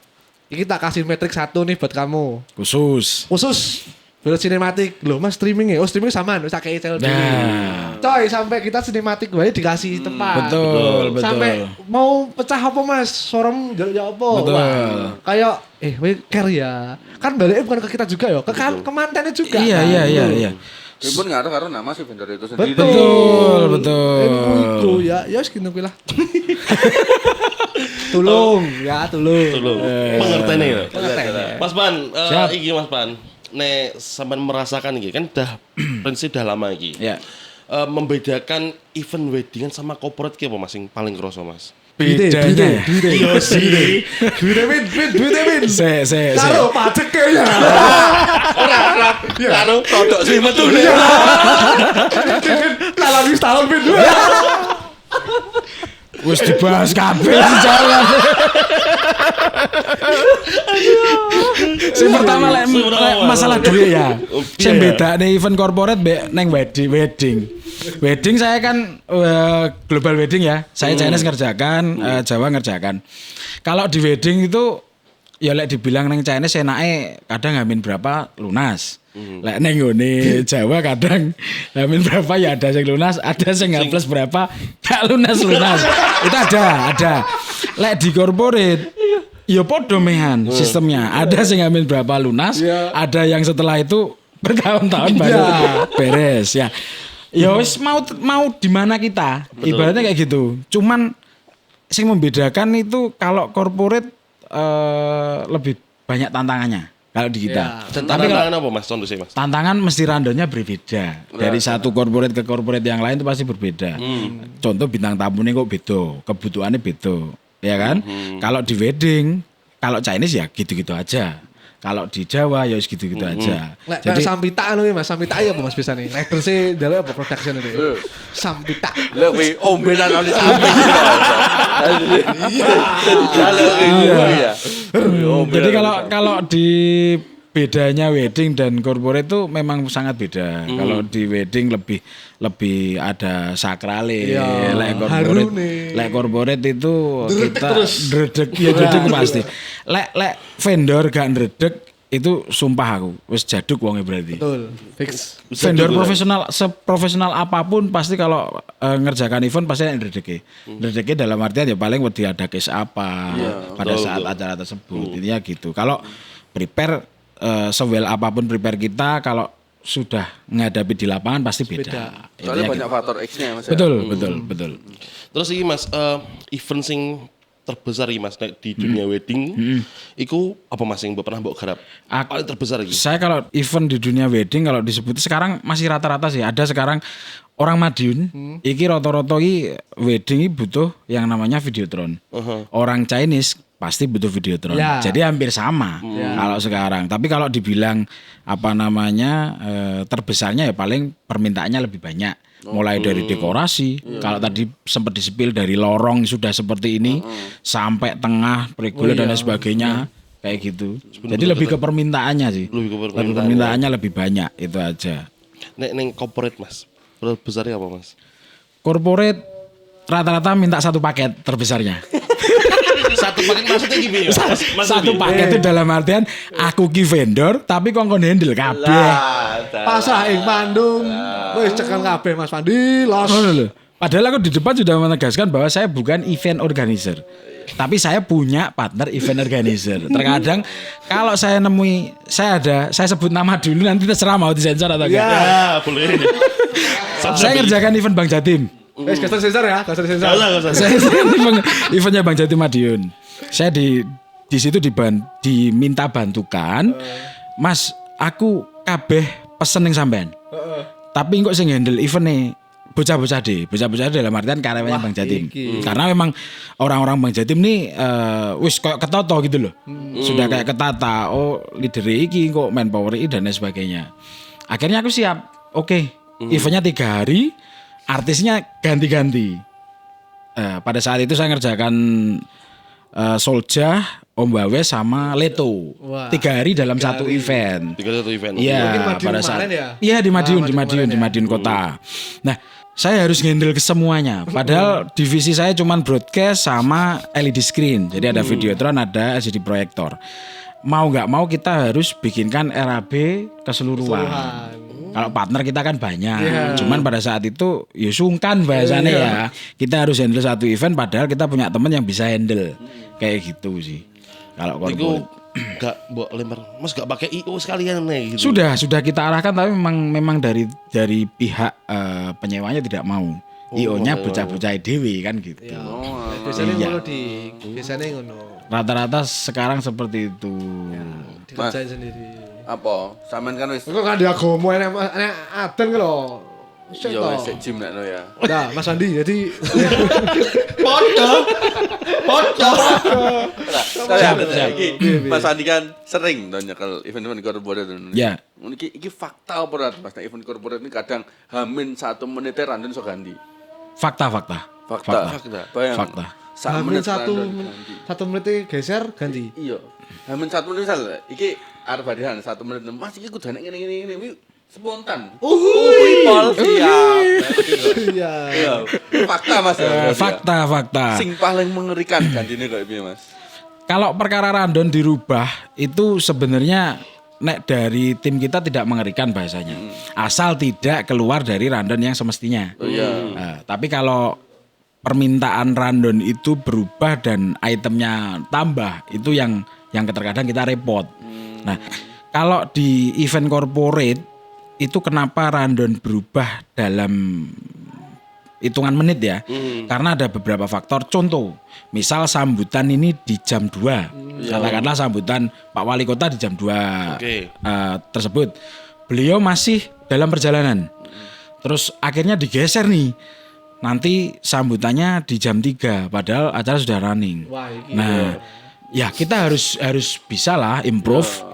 C: ini tak kasih metrik 1 nih buat kamu.
A: Khusus.
C: Khusus film sinematik. Loh Mas streaming ya? Oh streaming sama, wis tak kayak channel dulu.
A: Nah,
C: Coy, sampai kita sinematik wae dikasih tempat.
A: betul.
C: Sampai mau pecah apa Mas? Sorong ya apa?
A: Betul.
C: Wah, kayak we care ya. Kan baliknya bukan ke kita juga ya, ke mantannya juga.
A: Iya,
C: kan?
A: iya.
B: Itu pun ngaruh karo nama si vendor itu sendiri.
A: Betul.
C: Iku ya, ya wis kene kuwi lah. Tolong.
D: Pengertian ya. Mas Pan,
A: Siap.
D: iki Mas Pan. Nek sampean merasakan iki kan udah prinsip udah lama iki.
A: Ya.
D: Membedakan event weddingan sama corporate ki apa Mas yang paling kerasa Mas?
A: Bedanya.
D: Iya sih.
C: Duitnya win.
A: Se.
C: Karo pajak kayaknya.
B: Karo produk sih metu.
C: Kalau wis tahun win.
A: Wis dibahas kabeh jalan. Sing pertama lek masalah duit ya. Sing bedane event corporate mbek neng wedding. Wedding saya kan global wedding ya. Saya Chinese ngerjakan, Jawa ngerjakan. Kalau di wedding itu ya lek dibilang neng Chinese enake kadang ngamin berapa lunas. Lek neng ngene Jawa kadang ngamin berapa ya ada sing lunas, ada sing plus berapa gak lunas. Itu ada. Lek di corporate ya podo mehan sistemnya. Ada sing ngamin berapa lunas, ada yang setelah itu bertahun-tahun baru beres ya. Ya wis mau di mana kita? Ibaratnya kayak gitu. Cuman sing membedakan itu kalau corporate lebih banyak tantangannya kalau di kita.
D: Tantangan apa Mas? Contoh sih Mas.
A: Tantangan mesti randomnya berbeda. Dari satu corporate ke corporate yang lain itu pasti berbeda. Contoh bintang tamunya kok beda, kebutuhannya beda, ya kan? Kalau di wedding, kalau Chinese ya gitu-gitu aja. Kalau di Jawa ya gitu-gitu aja.
C: Jadi Sampita anu Mas, Sampita ya apa Mas bisa nih? Rider sih dalam apa production itu? Sampita.
B: Lha kuwi ombenan oli sampe. Iya.
A: Jadi kalau di bedanya wedding dan corporate itu memang sangat beda. Kalau di wedding lebih ada sakrale. Lek corporate itu kita dredeg ya dredeg pasti. Lek vendor gak dredeg itu sumpah aku wis jaduk wonge berarti.
C: Betul. Fix.
A: Vendor profesional seprofesional apapun pasti kalau ngerjakan event pasti ada dredege. Dredege dalam artian ya paling wedi ada case apa pada saat acara tersebut. Intinya gitu. Kalau prepare sewell apapun prepare kita kalau sudah menghadapi di lapangan pasti beda.
B: Soalnya banyak faktor X-nya Mas.
A: Betul.
D: Terus iki Mas, event sing terbesar iki Mas di dunia wedding, iku apa Mas yang pernah mbok garap? Paling terbesar iki.
A: Saya kalau event di dunia wedding kalau disebut sekarang masih rata-rata sih. Ada sekarang orang Madiun, iki rata-rata iki wedding iki butuh yang namanya videotron. Orang Chinese pasti butuh videotron. Ya. Jadi hampir sama kalau sekarang. Tapi kalau dibilang apa namanya terbesarnya ya paling permintaannya lebih banyak. Mulai dari dekorasi, kalau tadi sempat disepil dari lorong sudah seperti ini sampai tengah pergola dan lain sebagainya kayak gitu. Jadi lebih ke permintaannya sih. Lebih permintaannya lebih banyak itu aja.
D: Neng corporate Mas, terbesarnya apa Mas?
A: Corporate rata-rata minta satu paket terbesarnya.
D: Satu paket maksudnya gini ya?
A: Satu paket itu dalam artian aku ki vendor tapi kongkon handle kabeh.
C: Pasah ing Bandung. Wis cekel kabeh Mas Pandi, los.
A: Padahal aku di depan sudah menegaskan bahwa saya bukan event organizer. Tapi saya punya partner event organizer. Terkadang kalau saya nemui saya sebut nama dulu nanti terserah mau disensor atau enggak.
D: Ya, boleh.
A: Saya ngerjakan event Bang Jatim.
C: Gak usah sensor ya, gak usah sensor.
A: Saya eventnya Bang Jatim Madiun. Saya di situ diminta bantukan. Mas, aku kabeh pesen ning sampean. Tapi kok sing handle event nih bocah-bocah dalam artian karyawannya Bang Jatim. Karena memang orang-orang Bang Jatim nih wis kayak ketata gitu loh. Sudah kayak ketata. Oh, leader iki kok manpower dan lain sebagainya. Akhirnya aku siap. Oke, eventnya 3 hari. Artisnya ganti-ganti. Pada saat itu saya ngerjakan Soljah, Om Bawe sama Leto. 3 hari dalam satu event.
D: 3 satu event.
A: Iya, pada saat iya di Madiun kota. Nah, saya harus handle ke semuanya. Padahal divisi saya cuman broadcast sama LED screen. Jadi ada videotron, ada LCD proyektor. Mau nggak mau kita harus bikinkan RAB keseluruhan. Kalau partner kita kan banyak, cuman pada saat itu ya sungkan bahasanya ya. Kita harus handle satu event padahal kita punya teman yang bisa handle. Kayak gitu sih. Kalau
D: korporat gak mbok lempar, Mas gak pakai IO sekalian nih gitu.
A: Sudah kita arahkan tapi memang dari pihak penyewanya tidak mau. IO-nya bocah-bocah dewe kan gitu.
C: Biasanya ngono.
A: Rata-rata sekarang seperti itu.
C: Dikerjain sendiri.
B: Apa? Sampean kan wis.
C: Kok kan dia gomo enek aden lho.
B: Yo wis gym nek ya.
C: Nah, Mas Andi jadi
B: Podo.
A: Siap.
B: Mas Andi kan sering to nyekel event-event korporat.
A: Ya.
B: Iki fakta apa Mas event korporat ini kadang hamin 1 menit random iso ganti.
A: Fakta.
B: Bayang.
A: Fakta.
C: Hamin 1 menit geser ganti.
B: Iya. Hamin 1 menit misal iki arep badihan 1 menit. Mas iki kudu nek ngene spontan. Pol siap. Iya. Fakta Mas.
A: Fakta.
B: Sing paling mengerikan gantine kok piye Mas?
A: Kalau perkara random dirubah itu sebenarnya nek dari tim kita tidak mengerikan bahasanya. Asal tidak keluar dari random yang semestinya.
B: Oh iya.
A: Tapi kalau permintaan random itu berubah dan itemnya tambah, itu yang terkadang kita repot. Nah, kalau di event corporate itu kenapa random berubah dalam hitungan menit ya? Karena ada beberapa faktor. Contoh, misal sambutan ini di jam 2. Katakanlah sambutan Pak Wali Kota di jam 2 tersebut. Beliau masih dalam perjalanan. Terus akhirnya digeser nih. Nanti sambutannya di jam 3 padahal acara sudah running. Nah, Ya kita harus bisa lah improve.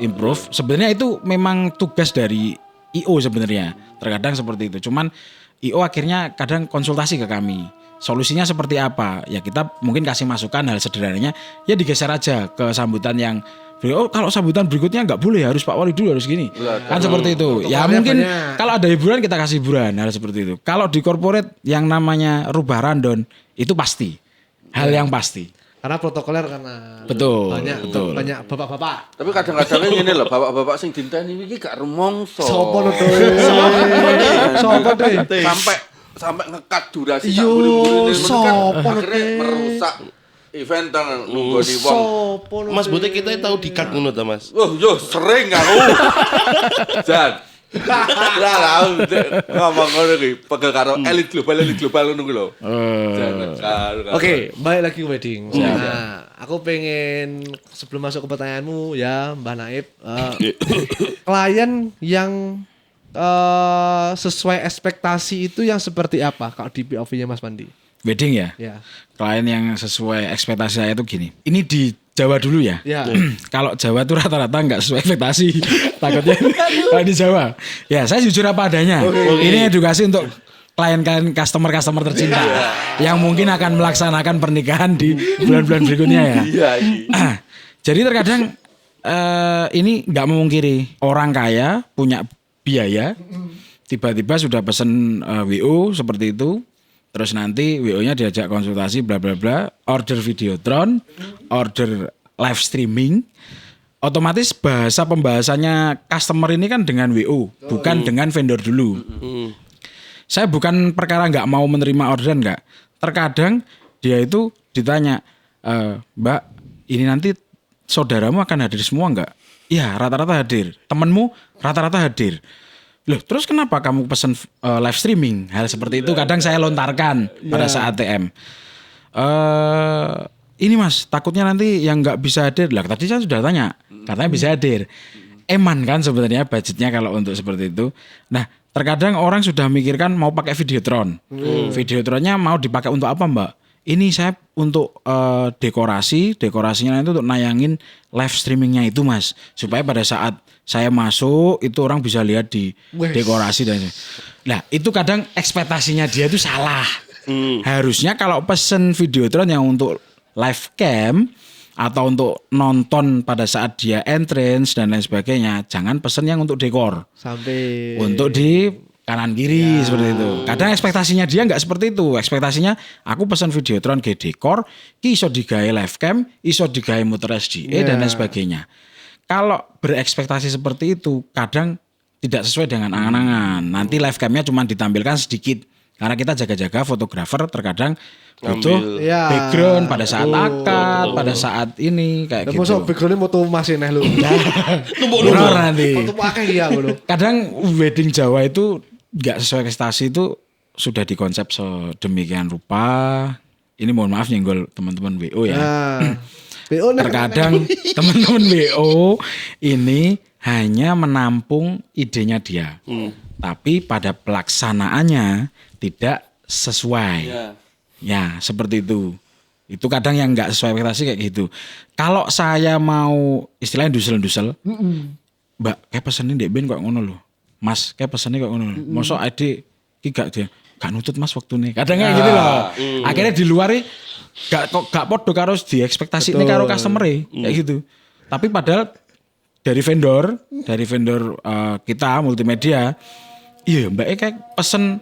A: Sebenarnya itu memang tugas dari IO sebenarnya. Terkadang seperti itu. Cuman IO akhirnya kadang konsultasi ke kami. Solusinya seperti apa? Ya kita mungkin kasih masukan hal sederhananya. Ya digeser aja ke sambutan yang kalau sambutan berikutnya nggak boleh, harus Pak Wali dulu, harus gini. Kan seperti itu. Ya mungkin kalau ada hiburan kita kasih hiburan, hal seperti itu. Kalau di corporate yang namanya rubah rundown itu pasti. Hal yang pasti.
C: Karena protokoler karena
A: Betul.
C: banyak bapak-bapak.
B: Tapi kadang-kadang ini loh, bapak-bapak sing dinteni iki gak rumongso.
C: Sopo tuh? Sopo tuh?
B: Sampai ngekat durasi
C: Yo,
B: buru-buru ini,
C: sopo
B: akhirnya
C: tuh?
B: merusak event nunggu di wong.
C: Sopo tuh?
D: Mas Bote kita tahu di-cut ngono ta, Mas?
B: Oh, yo sering aku. Jan. Lah ngomong ngono iki pegel karo elit global ngono kuwi lho.
C: Oke, balik lagi ke wedding. Nah, aku pengen sebelum masuk ke pertanyaanmu ya, Mbak Naib, klien yang sesuai ekspektasi itu yang seperti apa kalau di POV-nya Mas Pandi?
A: Wedding ya?
C: Ya.
A: Klien yang sesuai ekspektasi saya itu gini. Ini di Jawa dulu ya.
C: Ya.
A: Kalau Jawa tuh rata-rata nggak sesuai ekspektasi. Takutnya kalau di Jawa. Ya saya jujur apa adanya. Ini edukasi untuk klien-klien customer tercinta. Yang mungkin akan melaksanakan pernikahan di bulan-bulan berikutnya ya. Jadi terkadang ini nggak memungkiri. Orang kaya punya biaya. Tiba-tiba sudah pesen WO seperti itu. Terus nanti WO-nya diajak konsultasi bla bla bla, order Videotron, order live streaming. Otomatis bahasa pembahasannya customer ini kan dengan WO, bukan dengan vendor dulu. Saya bukan perkara nggak mau menerima orderan nggak. Terkadang dia itu ditanya, Mbak, ini nanti saudaramu akan hadir semua nggak? Iya, rata-rata hadir. Temenmu rata-rata hadir. Loh, terus kenapa kamu pesen live streaming? Hal seperti itu kadang saya lontarkan pada saat TM. Ini Mas, takutnya nanti yang nggak bisa hadir. Lah, tadi saya sudah tanya, katanya bisa hadir. Eman kan sebenarnya budgetnya kalau untuk seperti itu. Nah, terkadang orang sudah mikirkan mau pakai Videotron. Videotronnya mau dipakai untuk apa Mbak? Ini saya untuk dekorasinya itu untuk nayangin live streamingnya itu Mas. Supaya pada saat saya masuk itu orang bisa lihat di dekorasi dan nah itu kadang ekspektasinya dia itu salah. Harusnya kalau pesen Videotron yang untuk live cam atau untuk nonton pada saat dia entrance dan lain sebagainya, jangan pesen yang untuk dekor.
C: Sampai
A: untuk di kanan kiri seperti itu. Kadang ekspektasinya dia nggak seperti itu. Ekspektasinya aku pesen Videotron ge dekor, ki iso digawe live cam, iso digawe muter SDE dan lain sebagainya. Kalau berekspektasi seperti itu kadang tidak sesuai dengan angan-angan. Nanti live cam-nya cuma ditampilkan sedikit. Karena kita jaga-jaga fotografer terkadang butuh background pada saat akad, pada saat ini kayak gitu.
C: Masuk background-nya moto masih neh lu.
A: Tumpuk nanti.
C: Foto pakai ya lu.
A: Kadang wedding Jawa itu nggak sesuai ekspektasi itu sudah dikonsep sedemikian rupa. Ini mohon maaf nyenggol teman-teman WO ya. Terkadang teman-teman WO ini hanya menampung idenya dia. Tapi pada pelaksanaannya tidak sesuai. Ya, seperti itu. Itu kadang yang nggak sesuai ekspektasi kayak gitu. Kalau saya mau istilahnya dusel-dusel, Mbak, kayak pesenin Dek Ben kok ngono loh. Mas, kayak pesennya kok ngono loh. Mosok ade ki gak nutut Mas waktu nih. Kadang kayak gitu loh. Akhirnya di luar gak podo karo diekspektasi ini karo customer kayak gitu. Tapi padahal dari vendor kita multimedia, iya Mbak kayak pesen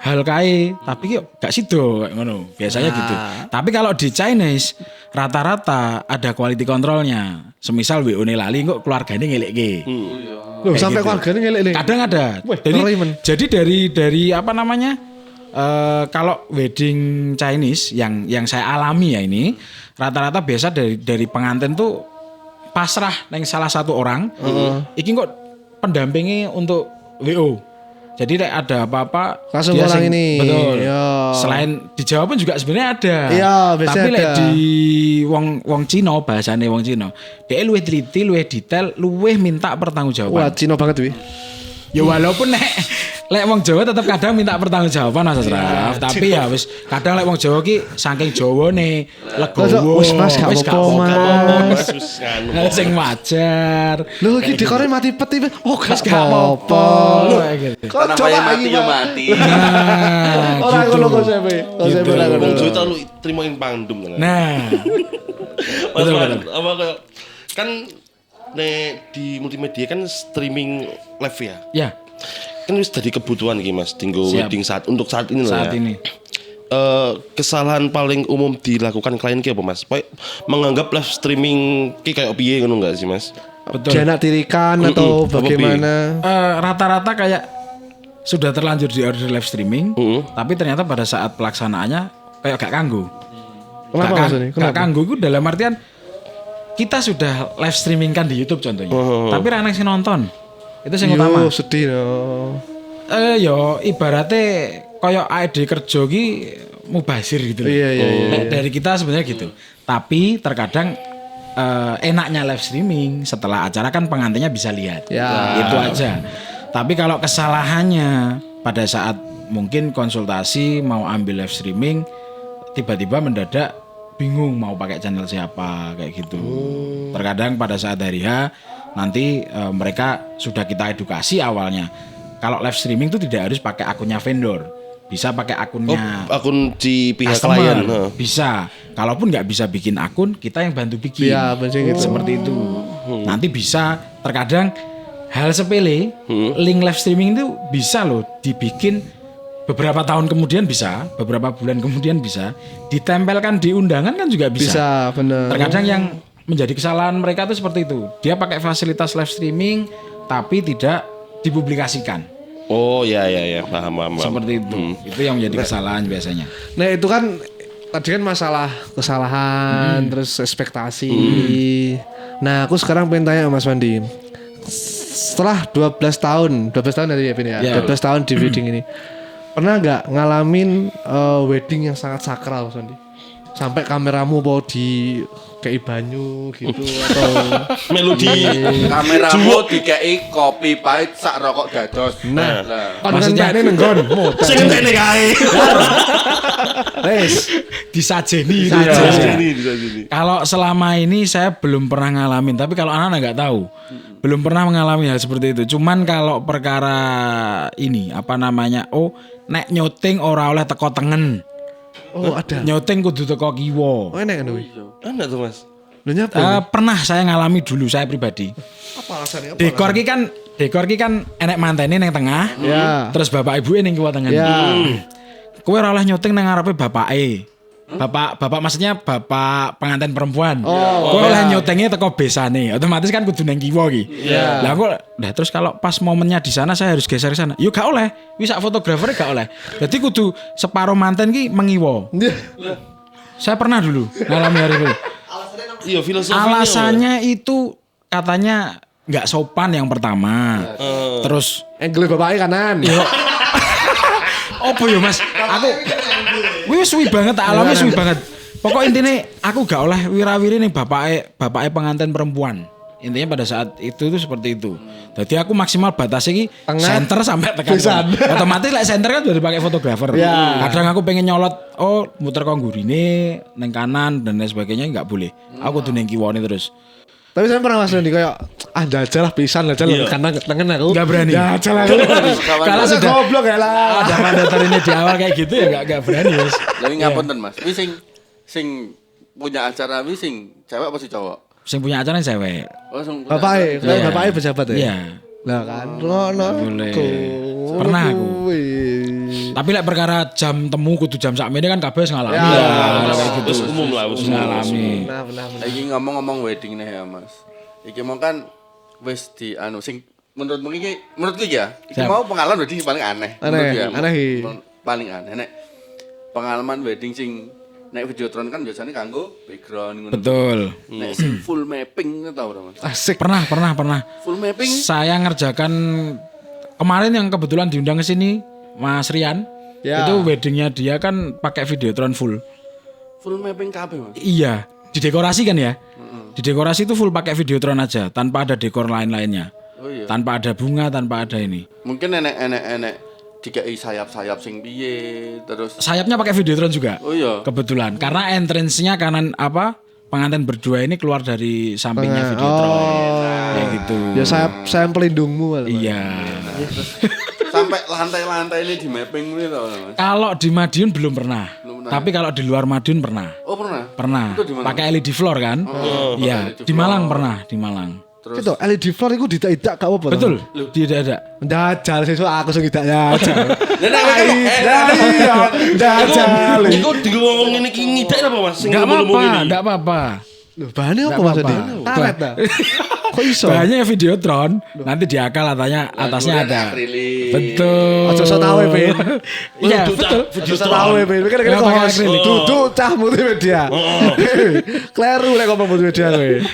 A: hal kae tapi yuk gak sido kayak ngono. Biasanya gitu. Tapi kalau di Chinese rata-rata ada quality controlnya. Semisal WO-ne lali kok keluargane ngelekke.
C: Loh, sampai
A: gitu.
C: keluargane ngelek-ngelek.
A: Kadang ada. Jadi dari apa namanya? Kalau wedding Chinese yang saya alami ya ini rata-rata biasa dari pengantin tuh pasrah neng salah satu orang. Iki kok pendampingi untuk WO. Jadi ada apa-apa
C: langsung orang ini.
A: Betul.
C: Yo.
A: Selain di Jawa pun juga sebenarnya ada.
C: Iya, biasanya
A: tapi
C: ada.
A: Di wong Cina bahasane wong Cina. Dia luwih teliti, luwih detail, luwih minta pertanggungjawaban.
C: Wah, Cina banget wi.
A: Ya walaupun lek wong Jawa tetap kadang minta pertanggungjawaban Mas Asraf, tapi ya wis kadang lek wong Jawa ki saking Jawane legowo.
C: Wis Mas gak apa-apa Mas.
D: Wis nganu.
A: Sing wajar.
C: Lho iki dekore mati peti. Oh gak
A: Gak apa-apa.
C: Kok
B: Karena
C: coba
B: yang mati
C: lagi,
B: ya
C: Mas.
B: mati.
A: Nah,
C: Ora
A: gitu.
C: ngono konsepnya. Konsepnya ora ngono.
D: Wong Jawa terlalu terimoin pandum.
A: Nah,
D: Mas,
A: betul,
D: Man,
A: betul.
D: apa kayak kan di multimedia kan streaming live ya.
A: Ya,
D: Kan wis jadi kebutuhan iki Mas, tinggo
A: Siap.
D: wedding saat ini lah
A: saat
D: ya.
A: ini.
D: Kesalahan paling umum dilakukan klien ki apa Mas? Kayak menganggap live streaming ki kayak piye ngono enggak sih Mas?
A: Betul.
C: Dianak tirikan atau
D: Apa
C: bagaimana?
A: Rata-rata kayak sudah terlanjur di order live streaming,
D: Mm-mm.
A: tapi ternyata pada saat pelaksanaannya kayak gak kanggu.
C: Kenapa
A: Gak
C: maksudnya?
A: Gak
C: Kenapa?
A: kanggu itu dalam artian kita sudah live streaming kan di YouTube contohnya, tapi ra nang sing nonton. Itu yang utama.
C: Yo sedih no.
A: Yo ibaratnya kayak AED kerja ki mubazir gitu. loh.
C: Iya.
A: Nek dari kita sebenarnya gitu. Tapi terkadang enaknya live streaming setelah acara kan pengantinnya bisa lihat.
C: Ya.
A: Itu aja. Tapi kalau kesalahannya pada saat mungkin konsultasi mau ambil live streaming tiba-tiba mendadak bingung mau pakai channel siapa kayak gitu. Terkadang pada saat hari H nanti mereka sudah kita edukasi awalnya. Kalau live streaming itu tidak harus pakai akunnya vendor. Bisa pakai akunnya
D: Akun di pihak
A: customer.
D: klien. Heeh.
A: Bisa. Kalaupun nggak bisa bikin akun, kita yang bantu bikin.
C: Iya, bener gitu.
A: Seperti itu. Nanti bisa terkadang hal sepele, link live streaming itu bisa loh dibikin beberapa tahun kemudian bisa, beberapa bulan kemudian bisa, ditempelkan di undangan kan juga bisa.
C: Bisa bener.
A: Terkadang yang menjadi kesalahan mereka itu seperti itu. Dia pakai fasilitas live streaming tapi tidak dipublikasikan.
D: Oh ya paham.
A: Seperti itu. Itu yang menjadi kesalahan biasanya.
C: Nah itu kan tadi kan masalah kesalahan, terus ekspektasi. Nah aku sekarang pengen tanya Mas Wandi. Setelah 12 tahun tadi ya Vin ya,
A: Ya.
C: 12 tahun di wedding ini. Pernah nggak ngalamin wedding yang sangat sakral Mas Wandi? Sampai kameramu mau di kayak banyu gitu atau
D: Melodi.
B: Kameramu dikei kopi pahit sak rokok dados.
C: Nah.
A: Maksudnya-
C: ini nenggon.
D: Sing ngenteni kae.
C: Wes.
A: Disajeni.
D: Disajeni.
A: Kalau selama ini saya belum pernah ngalamin, tapi kalau anak-anak nggak tahu, belum pernah mengalami hal seperti itu. Cuman kalau perkara ini apa namanya? Oh, nek nyoting ora oleh teko tengen.
C: Oh ada.
A: Nyoting kudu teko kiwa.
C: Oh enak kan wi.
D: Enak tuh Mas.
C: Lu nyapa?
A: Pernah saya ngalami dulu saya pribadi.
C: Apa alasannya?
A: Dekor ki kan enek mantene ning tengah.
C: Ya.
A: Terus bapak ibu ning kiwa tengen.
C: Ya.
A: Kowe ora oleh nyoting nang ngarepe bapake. Bapak maksudnya bapak pengantin perempuan. Kowe oleh nyotingnya teko besane. Otomatis kan kudu nang kiwa ki.
C: Iya.
A: Lah terus kalau pas momennya di sana saya harus geser ke sana. Yo gak oleh. Wis sak fotografer gak oleh. Jadi kudu separuh manten ki mengiwa. Saya pernah dulu ngalami hari itu.
D: Iya filosofinya.
A: Alasannya itu katanya nggak sopan yang pertama. Terus
C: Angle bapaknya kanan.
A: opo yo Mas? Aku wis suwi banget tak alami suwi banget. Pokok intinya aku gak oleh wirawiri nih bapake pengantin perempuan. Intinya pada saat itu seperti itu. Jadi aku maksimal batas iki
C: Tengah,
A: center sampai tekan.
C: pisan.
A: Otomatis like center kan udah dipakai fotografer.
C: Ya.
A: Kadang aku pengen nyolot, muter kok gurine neng kanan dan lain sebagainya nggak boleh. Aku tuh neng kiwone terus.
C: Tapi saya pernah Mas Wandi kayak jajal lah pisan jajal
D: Iya.
C: kanan tengen aku.
A: Nggak berani.
C: Jajal aku.
A: Kalau
C: Sudah
A: sudah
C: goblok ya lah.
A: ada mandatorinnya di awal kayak gitu ya nggak berani Mas.
B: Tapi ngapunten Mas. Wi sing punya acara wi sing cewek apa sih cowok?
A: Sing punya acara cewek.
B: Oh, sing punya
C: Bapaknya,
B: acara.
C: kan
A: Iya.
C: bapaknya pejabat ya.
A: Iya.
C: Lah kan, rono.
A: Boleh. Pernah aku. Tapi lek perkara jam temu kudu jam sakmene kan kabeh wis ngalami.
C: Ya,
A: Ya, kayak gitu.
D: Terus umum lah,
A: Wis
D: umum.
A: ngalami.
C: Benar.
B: Iki ngomong-ngomong wedding nih ya Mas. Iki mau kan wis di sing menurutmu menurutku ya, iki
A: Siap.
B: mau pengalaman wedding sing paling aneh.
C: Aneh,
B: Menurut ya,
C: aneh.
B: paling aneh nek pengalaman wedding sing nek videotron kan biasanya kanggo background ngono.
A: Betul.
B: Nek sing full mapping tau ora Mas?
C: Asik.
A: Pernah.
B: Full mapping
A: Saya ngerjakan kemarin yang kebetulan diundang ke sini Mas Rian.
C: Ya.
A: Itu weddingnya dia kan pakai videotron full.
B: mapping kabeh Mas.
A: Iya, didekorasi kan ya. Didekorasi itu full pakai videotron aja tanpa ada dekor lain-lainnya.
B: Oh iya.
A: Tanpa ada bunga, tanpa ada ini.
B: Mungkin enek dikai sayap-sayap sing piye, terus
A: Sayapnya pakai Videotron juga.
B: oh iya.
A: Kebetulan karena entrance-nya kanan pengantin berdua ini keluar dari sampingnya Videotron. Kayak gitu.
C: Ya sayap pelindungmu.
A: Iya.
B: Sampai lantai-lantai ini di mapping gitu Mas.
A: Kalau di Madiun belum pernah. Tapi kalau di luar Madiun pernah.
B: Oh pernah.
A: Pernah.
B: Itu di mana?
A: Pakai LED floor kan? Iya, di Malang pernah, di Malang.
B: Terus
C: Itu LED floor itu tidak gak apa-apa.
A: Betul. Tidak ada.
C: Dajal sesuk aku sing tidak dajal.
B: iya.
C: Dajal.
D: Iku ngomong ini ki ngidak apa Mas? Sing
A: Enggak
D: ngomong
A: apa-apa,
D: ini.
A: enggak apa-apa.
C: Loh, bahannya apa
A: Nggak
C: maksudnya?
A: apa-apa.
C: Karet ta? Kok iso?
A: Bahannya Videotron, nanti diakal atasnya ada.
B: Akrilik.
A: Betul.
C: Ojo so tau Ben.
A: Iya,
D: Waduh,
A: betul.
C: Ojo so tau Ben. Mikir kira
A: Nggak pakai
C: kok
A: akrilik.
C: duduk cah multimedia. Kleru lek ngomong multimedia kowe.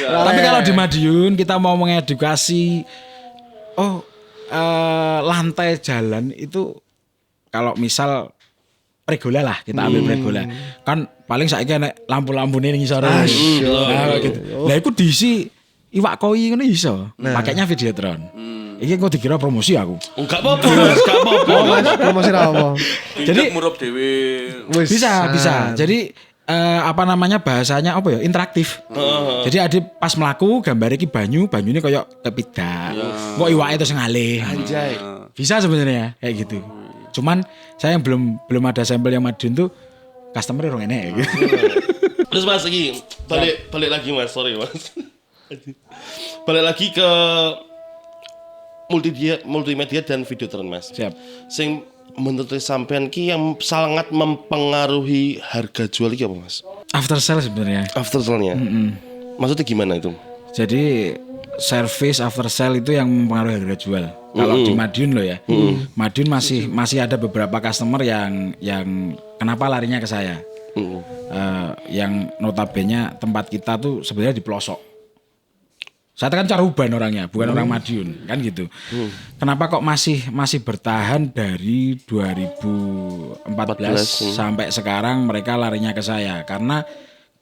A: Tapi kalau di Madiun kita mau mengedukasi lantai jalan itu kalau misal pregola lah kita ambil pregola. Kan paling saiki nek lampu-lampu ning ngisor. Nah, gitu. Lah iku diisi iwak koi ngono iso. Pakainya Videotron. Iki kok dikira promosi aku.
D: Enggak apa-apa Mas, enggak apa-apa.
C: Promosi apa?
B: Jadi murup dhewe.
A: Bisa. Jadi bahasanya apa ya? Interaktif. Jadi ade pas melaku gambar iki banyune koyo kepidak. Kok iwake terus ngalih.
C: Anjay.
A: Bisa sebenarnya kayak gitu. Cuman saya yang belum ada sampel yang Madiun tuh customer orang enek gitu.
D: Terus Mas iki balik lagi Mas, sorry Mas. Balik lagi ke multimedia dan Videotron Mas.
A: Siap.
D: Sing menurut sampean ki yang sangat mempengaruhi harga jual iki apa Mas?
A: After sale sebenarnya.
D: After sale-nya. Maksudnya gimana itu?
A: Jadi service after sale itu yang mempengaruhi harga jual. Kalau di Madiun loh ya. Madiun masih ada beberapa customer yang kenapa larinya ke saya. Yang notabene tempat kita tuh sebenarnya di pelosok. Saya kan Caruban orangnya, bukan orang Madiun, kan gitu. Kenapa kok masih bertahan dari 2014 sampai sekarang mereka larinya ke saya? Karena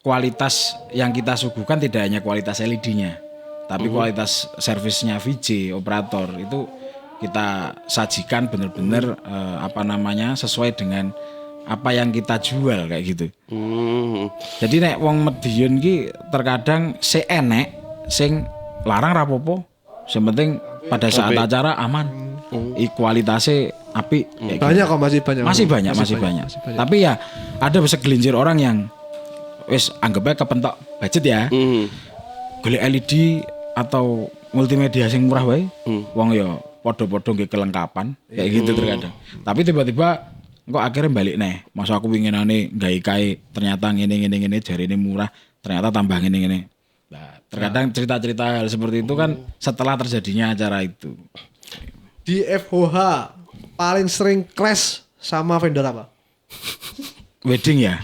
A: kualitas yang kita suguhkan tidak hanya kualitas LED-nya, tapi kualitas servisnya VJ operator itu kita sajikan benar-benar sesuai dengan apa yang kita jual kayak gitu. Jadi nek wong Madiun ki terkadang enek sing larang rapopo, yang penting pada saat acara aman, kualitasnya apik.
C: Banyak kok masih banyak.
A: Masih banyak. Tapi ya ada segelintir orang yang wis anggapnya kepentok budget ya. Golek LED atau multimedia sing murah wae. Wong ya podo-podo nggih kelengkapan kayak gitu terkadang. Tapi tiba-tiba kok akhirnya balik nih. Masa aku pinginane gawe kae ternyata ngene jarine murah, ternyata tambah ngene. Nah, terkadang cerita-cerita hal seperti itu kan setelah terjadinya acara itu.
C: Di FOH paling sering clash sama vendor apa?
A: Wedding ya.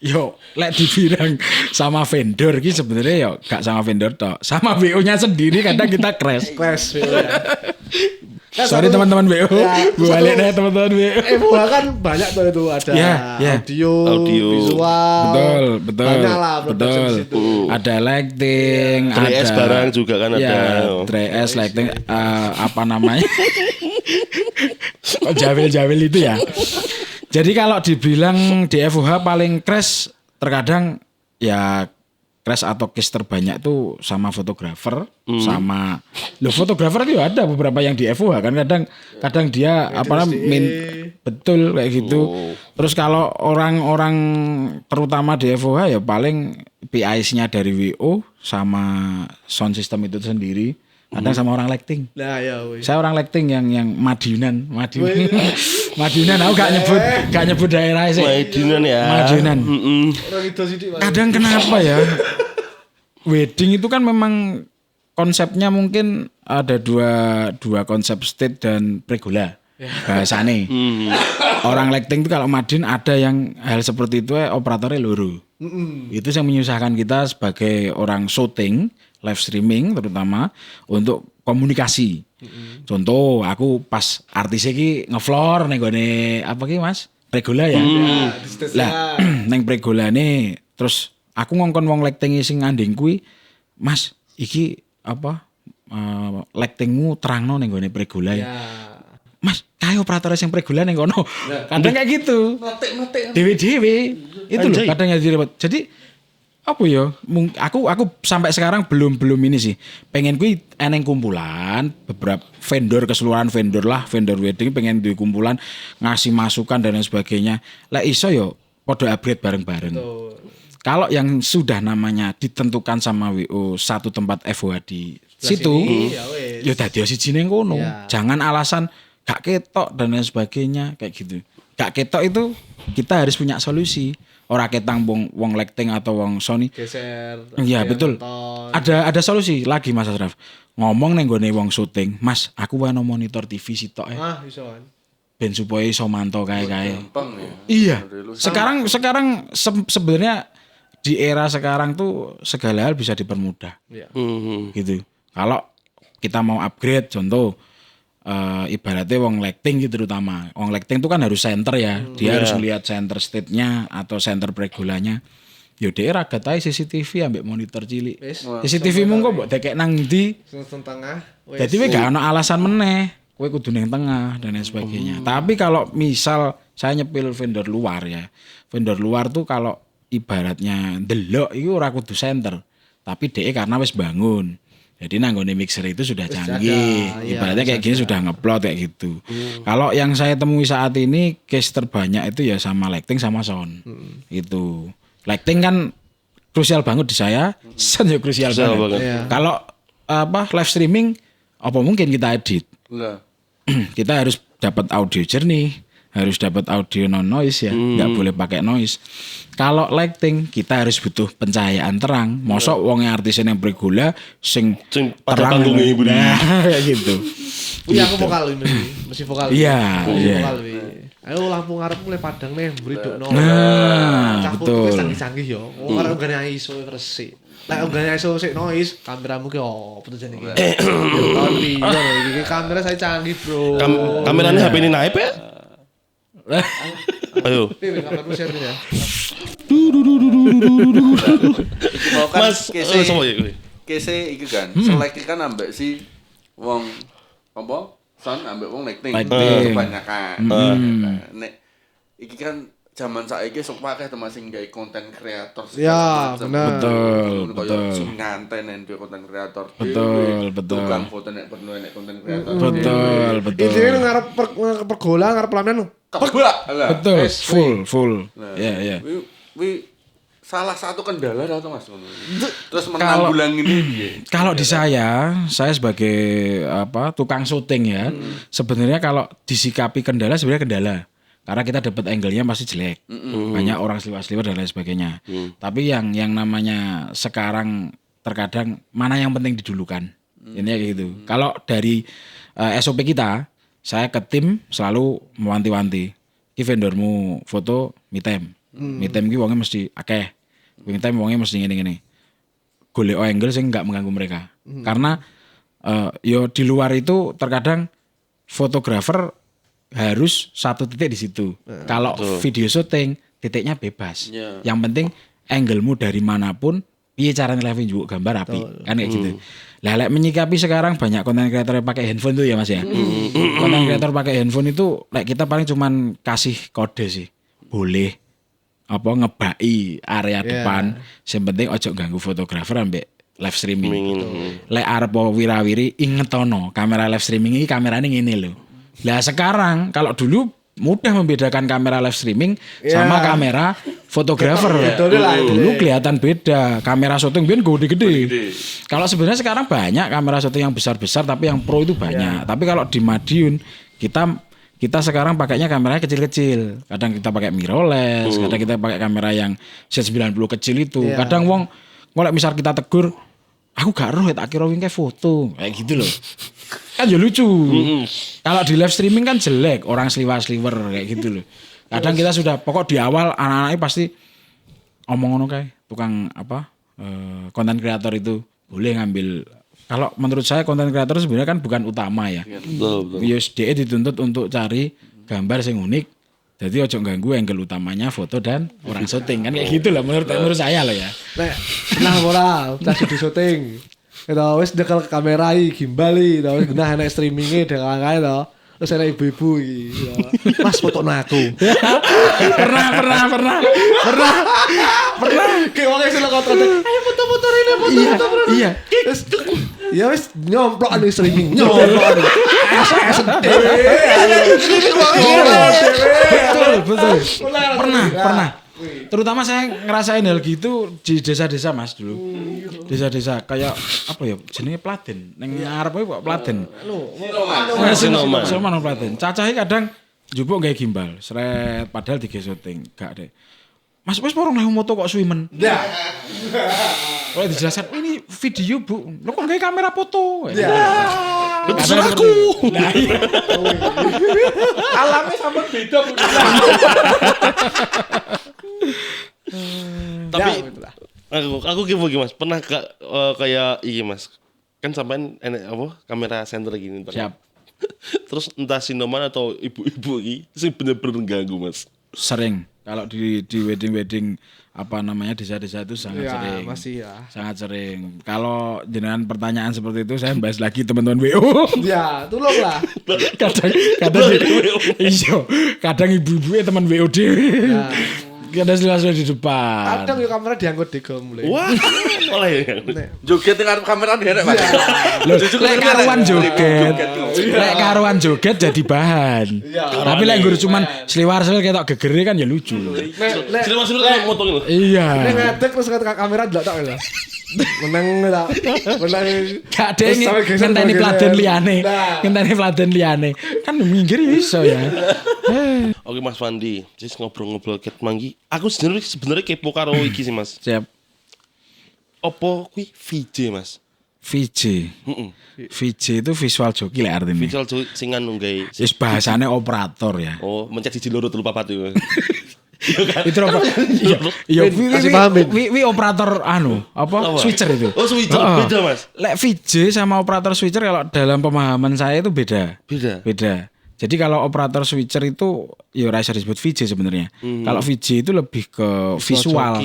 A: Yo, lek dibilang sama vendor ki sebenarnya yo gak sama vendor tok, sama WO-nya sendiri kadang kita crash.
C: Clash.
A: Sorry teman-teman WO, balik deh teman-teman WO.
C: FOH kan banyak tuh itu ada audio, visual,
A: betul.
C: Banyak lah,
A: betul. Ada lighting,
D: 3S
A: ada
D: barang juga kan ada.
A: 3S lighting, apa namanya? Kok jawil-jawil itu ya. Jadi kalau dibilang di FOH paling crash terkadang ya crash atau case terbanyak tuh sama fotografer sama fotografer itu ada beberapa yang di FOH kan kadang dia betul kayak gitu. Terus kalau orang-orang terutama di FOH ya paling PIs-nya dari WO sama sound system itu sendiri. Kadang sama orang lighting.
C: Nah, ya wis.
A: Saya orang lighting yang Madiunan. Madiunan aku gak nyebut daerah sih.
D: Madiunan ya.
A: Madiunan. Kadang kenapa ya? Wedding itu kan memang konsepnya mungkin ada dua konsep state dan pregola. Bahasane. Orang lighting itu kalau Madiun ada yang hal seperti itu operatornya loro. Itu yang menyusahkan kita sebagai orang syuting, live streaming terutama untuk komunikasi. Contoh aku pas artis iki ngefloor ning gone apa ki Mas? Pregola ya. Lah ning pregolane Terus aku ngongkon wong lighting sing ngandeng kuwi, Mas, iki apa lightingmu terangno ning gone pregola ya. Mas, kayak operator sing pregola ning kono. Kadang kayak gitu.
B: Mati.
A: Dewe-dewe. Itu loh kadang repot. Jadi apa ya? Aku sampai sekarang belum ini sih. Pengen kuwi eneng kumpulan beberapa keseluruhan vendor wedding pengen duwe kumpulan ngasih masukan dan lain sebagainya. Lek iso yo podo upgrade bareng-bareng. Kalau yang sudah namanya ditentukan sama WO satu tempat FOH di situ, ya dadi siji ning kono. Jangan alasan gak ketok dan lain sebagainya kayak gitu. Gak ketok itu kita harus punya solusi. Ora ketang wong lighting atau wong Sony
C: geser.
A: Iya betul. Ada solusi lagi Mas Asraf. Ngomong ning gone wong syuting, "Mas, aku wae monitor TV sitok
C: Iso kan.
A: Ben supaya iso mantau kae.
B: Gampang ya.
A: Iya. Sekarang sebenarnya di era sekarang tuh segala hal bisa dipermudah.
C: Iya.
A: Gitu. Kalau kita mau upgrade contoh ibaratnya wong lighting gitu terutama. Wong lighting itu kan harus center ya. Dia harus melihat center stage-nya atau center pregolanya. Ya dia ragat ae CCTV ambek monitor cilik. CCTV mu kok mbok dekek nang ndi?
C: Sing tengah.
A: Jadi we gak ana alasan meneh. Kowe kudu ning tengah dan lain sebagainya. Tapi kalau misal saya nyepil vendor luar ya. Vendor luar tuh kalau ibaratnya ndelok iku ora kudu center. Tapi DE karena wis bangun. Jadi nanggone mixer itu sudah canggih. Ibaratnya kayak gini sudah ngeplot kayak gitu. Kalau yang saya temui saat ini case terbanyak itu ya sama lighting sama sound. Itu. Lighting kan krusial banget di saya, sound ya krusial banget. Kalau live streaming apa mungkin kita edit? Kita harus dapat audio jernih, harus dapat audio non noise ya, nggak boleh pakai noise. Kalau lighting kita harus butuh pencahayaan terang. Mosok wong artis yang pregola sing
D: pada panggung ibu
A: kayak gitu.
C: Iya aku vokal ini, mesti vokal.
A: Iya.
C: Ayo lampu ngarep mulai padang nih, beri dok.
A: Betul.
C: Canggih-canggih yo. Orang gak ISO resik. Lah gak ISO sik noise, kameramu ki opo tuh jane iki. Tahun iki kamera saya canggih, Bro.
D: Kameranya HP ini naik ya? Ayo.
C: Kameranya share ya.
D: Mas, sama ya gue.
B: Kese iki kan, selek kan ambek si wong apa? Son ambek wong lighting. Kebanyakan. Nek iki kan zaman saiki sok akeh teman sing gawe konten kreator.
C: Ya, bener.
A: Betul.
B: Sing nganten nek konten kreator.
A: Betul.
B: Tukang foto nek perlu nek konten kreator.
A: Betul.
C: Ini ngarep pergola, ngarep pelaminan.
A: Betul. Full. Ya.
B: Wi salah satu kendala atau Mas? Terus menanggulangi ini.
A: Kalau di saya sebagai tukang syuting ya, sebenarnya kalau disikapi kendala sebenarnya kendala. Karena kita dapat angle-nya pasti jelek. Banyak orang seliwar-seliwar dan lain sebagainya. Tapi yang namanya sekarang terkadang mana yang penting didulukan. Ini kayak gitu. Kalau dari SOP kita, saya ke tim selalu mewanti-wanti. Ki vendormu foto me time. Me time ki wonge mesti akeh. Me time wonge mesti ngene-ngene. Golek angle sing enggak mengganggu mereka. Karena yo di luar itu terkadang fotografer harus satu titik di situ. Kalau video syuting titiknya bebas. Yang penting angle-mu dari manapun, piye cara nilai juga gambar api. Kan kayak gitu. Lah lek menyikapi sekarang banyak konten kreator yang pakai handphone tuh ya Mas ya. Konten kreator pakai handphone itu lek kita paling cuman kasih kode sih. Boleh ngebaki area depan. Yang penting ojo ganggu fotografer ambek live streaming. Lek arep wirawiri ingetono, kamera live streaming ini kamerane ngene lho. Lah sekarang kalau dulu mudah membedakan kamera live streaming sama kamera fotografer. Dulu kelihatan beda. Kamera syuting biar gede-gede. Kalau sebenarnya sekarang banyak kamera syuting yang besar-besar tapi yang pro itu banyak. Tapi kalau di Madiun kita sekarang pakainya kameranya kecil-kecil. Kadang kita pakai mirrorless, kadang kita pakai kamera yang Z90 kecil itu. Kadang wong misal kita tegur, aku gak roh tak kira wingke foto kayak gitu loh. Kan ya lucu. Kalau di live streaming kan jelek, orang sliwer kayak gitu loh. Kadang kita sudah pokok di awal anak-anaknya pasti omong-omong kayak tukang konten kreator itu boleh ngambil. Kalau menurut saya konten kreator sebenarnya kan bukan utama ya. Betul. DE dituntut untuk cari gambar yang unik Jadi ojo ganggu angle utamanya foto dan orang syuting kan kayak gitu lah menurut saya loh ya.
C: Nek pernah ora tadi di syuting. Kita wis dekel kamera iki gimbal iki, wis genah enek streamingnya dengan kae to. Terus ada ibu-ibu iki. Mas foto aku.
A: pernah.
C: Kayak wong sing kotor. Ayo foto-foto ini foto.
A: Iya.
C: Terus ya wis nyomplok anu streaming. Nyomplok.
A: Betul. Pernah. Terutama saya ngerasain hal gitu di desa-desa Mas dulu. Desa-desa kayak apa ya jenenge Pladen. Ning ngarep kok Pladen. Sinoman Pladen. Cacahe kadang njupuk gawe gimbal, sret padahal dige syuting, gak deh. Mas wis porong nang moto kok suwimen. Ya. Kalau dijelaskan, oh ini video Bu. Lo kok gawe kamera foto? Ya. Itu aku. Nah, iya.
B: Alamnya sama beda Bu.
D: Tapi aku gimana Mas? Pernah kayak iki Mas. Kan sampean enek apa? Kamera senter gini.
A: Siap.
D: Terus entah sinoman atau ibu-ibu iki sing bener-bener ganggu Mas.
A: Sering. Kalau di wedding apa namanya desa-desa itu sangat
C: ya,
A: sering.
C: Masih ya.
A: Sangat sering. Kalau jenengan pertanyaan seperti itu saya bahas lagi teman-teman WO.
C: Ya, tolonglah.
A: kadang ibu-ibu teman WO dhewe.
C: Ya.
A: Kadang langsung di depan.
C: Kadang yo kamera diangkut dego mulai.
D: Wah, oleh ya.
B: Joget dengan kamera derek Mas.
A: Lek karuan joget jadi bahan. Tapi lek nggur cuman sliwar-sliwar ketok gegere kan ya lucu.
D: Seliwar-seliwar moto gitu.
A: Iya.
C: Nek ngadeg terus kamera delok tok lho. Menang ta. Menang.
A: Gak ada ngenteni pladen liyane. Ngenteni pladen liyane. Kan minggir iso ya.
D: Oke Mas Fandi, just ngobrol-ngobrol ket manggi. Aku sebenarnya kepo karo iki sih Mas.
A: Siap.
D: Opo kuwi VJ Mas?
A: VJ. VJ itu visual joki lah artinya.
D: Visual sing anu gawe.
A: Wis bahasane operator ya.
D: Oh, mencet 1 2 3 4 itu.
A: Itu apa? Iya,
C: kasih pahamin.
A: Wi operator anu, apa? Switcher itu.
D: Oh, switcher beda Mas.
A: Lek VJ sama operator switcher kalau dalam pemahaman saya itu beda. Beda. Jadi kalau operator switcher itu ya ora iso disebut VJ sebenarnya. Kalau VJ itu lebih ke visual.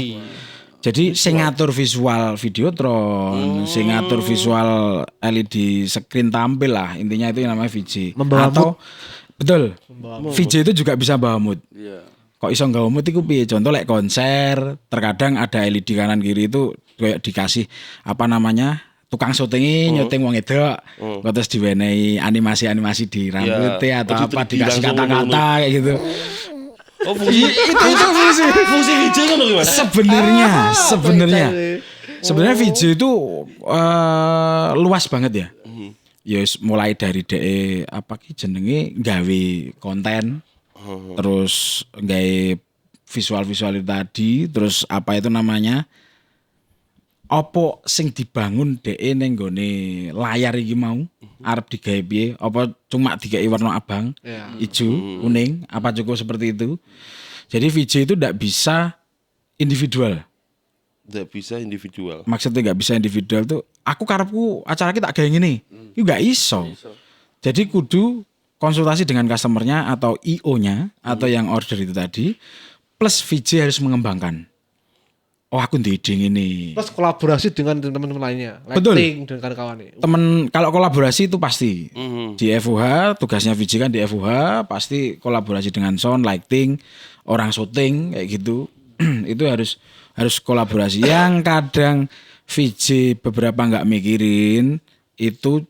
A: Jadi sing ngatur visual Videotron, sing ngatur visual LED screen tampil lah. Intinya itu yang namanya VJ. Atau betul. VJ itu juga bisa bawa mood.
B: Iya.
A: Kok iso nggawa mood iku piye? Contoh lek konser, terkadang ada LED kanan kiri itu kayak dikasih apa namanya? Tukang syuting nyuting wong edok, terus diwenehi animasi-animasi di rambutnya atau apa dikasih kata-kata kayak gitu.
D: Oh, itu fungsi VJ kan lho Mas.
A: Sebenarnya VJ itu luas banget ya. Ya mulai dari DE apa ki jenenge gawe konten, terus gawe visual-visual itu tadi, terus apa itu namanya? Apa sing dibangun DE ning nggone layar iki mau arep digawe piye? Apa cuma digawe warna abang, ijo, kuning, apa cukup seperti itu? Jadi VJ itu ndak bisa individual. Maksudnya nggak bisa individual tuh. Aku karepku acara kita gawe ngene. Iku nggak iso. Jadi kudu konsultasi dengan customernya atau IO-nya atau yang order itu tadi. Plus VJ harus mengembangkan. Oh aku ide ini.
C: Plus kolaborasi dengan teman-teman lainnya.
A: Betul.
C: Lighting dengan kawan-kawan.
A: Temen kalau kolaborasi itu pasti. Di FUH tugasnya VJ kan di FUH pasti kolaborasi dengan sound, lighting, orang syuting kayak gitu. Itu harus kolaborasi. Yang kadang VJ beberapa nggak mikirin itu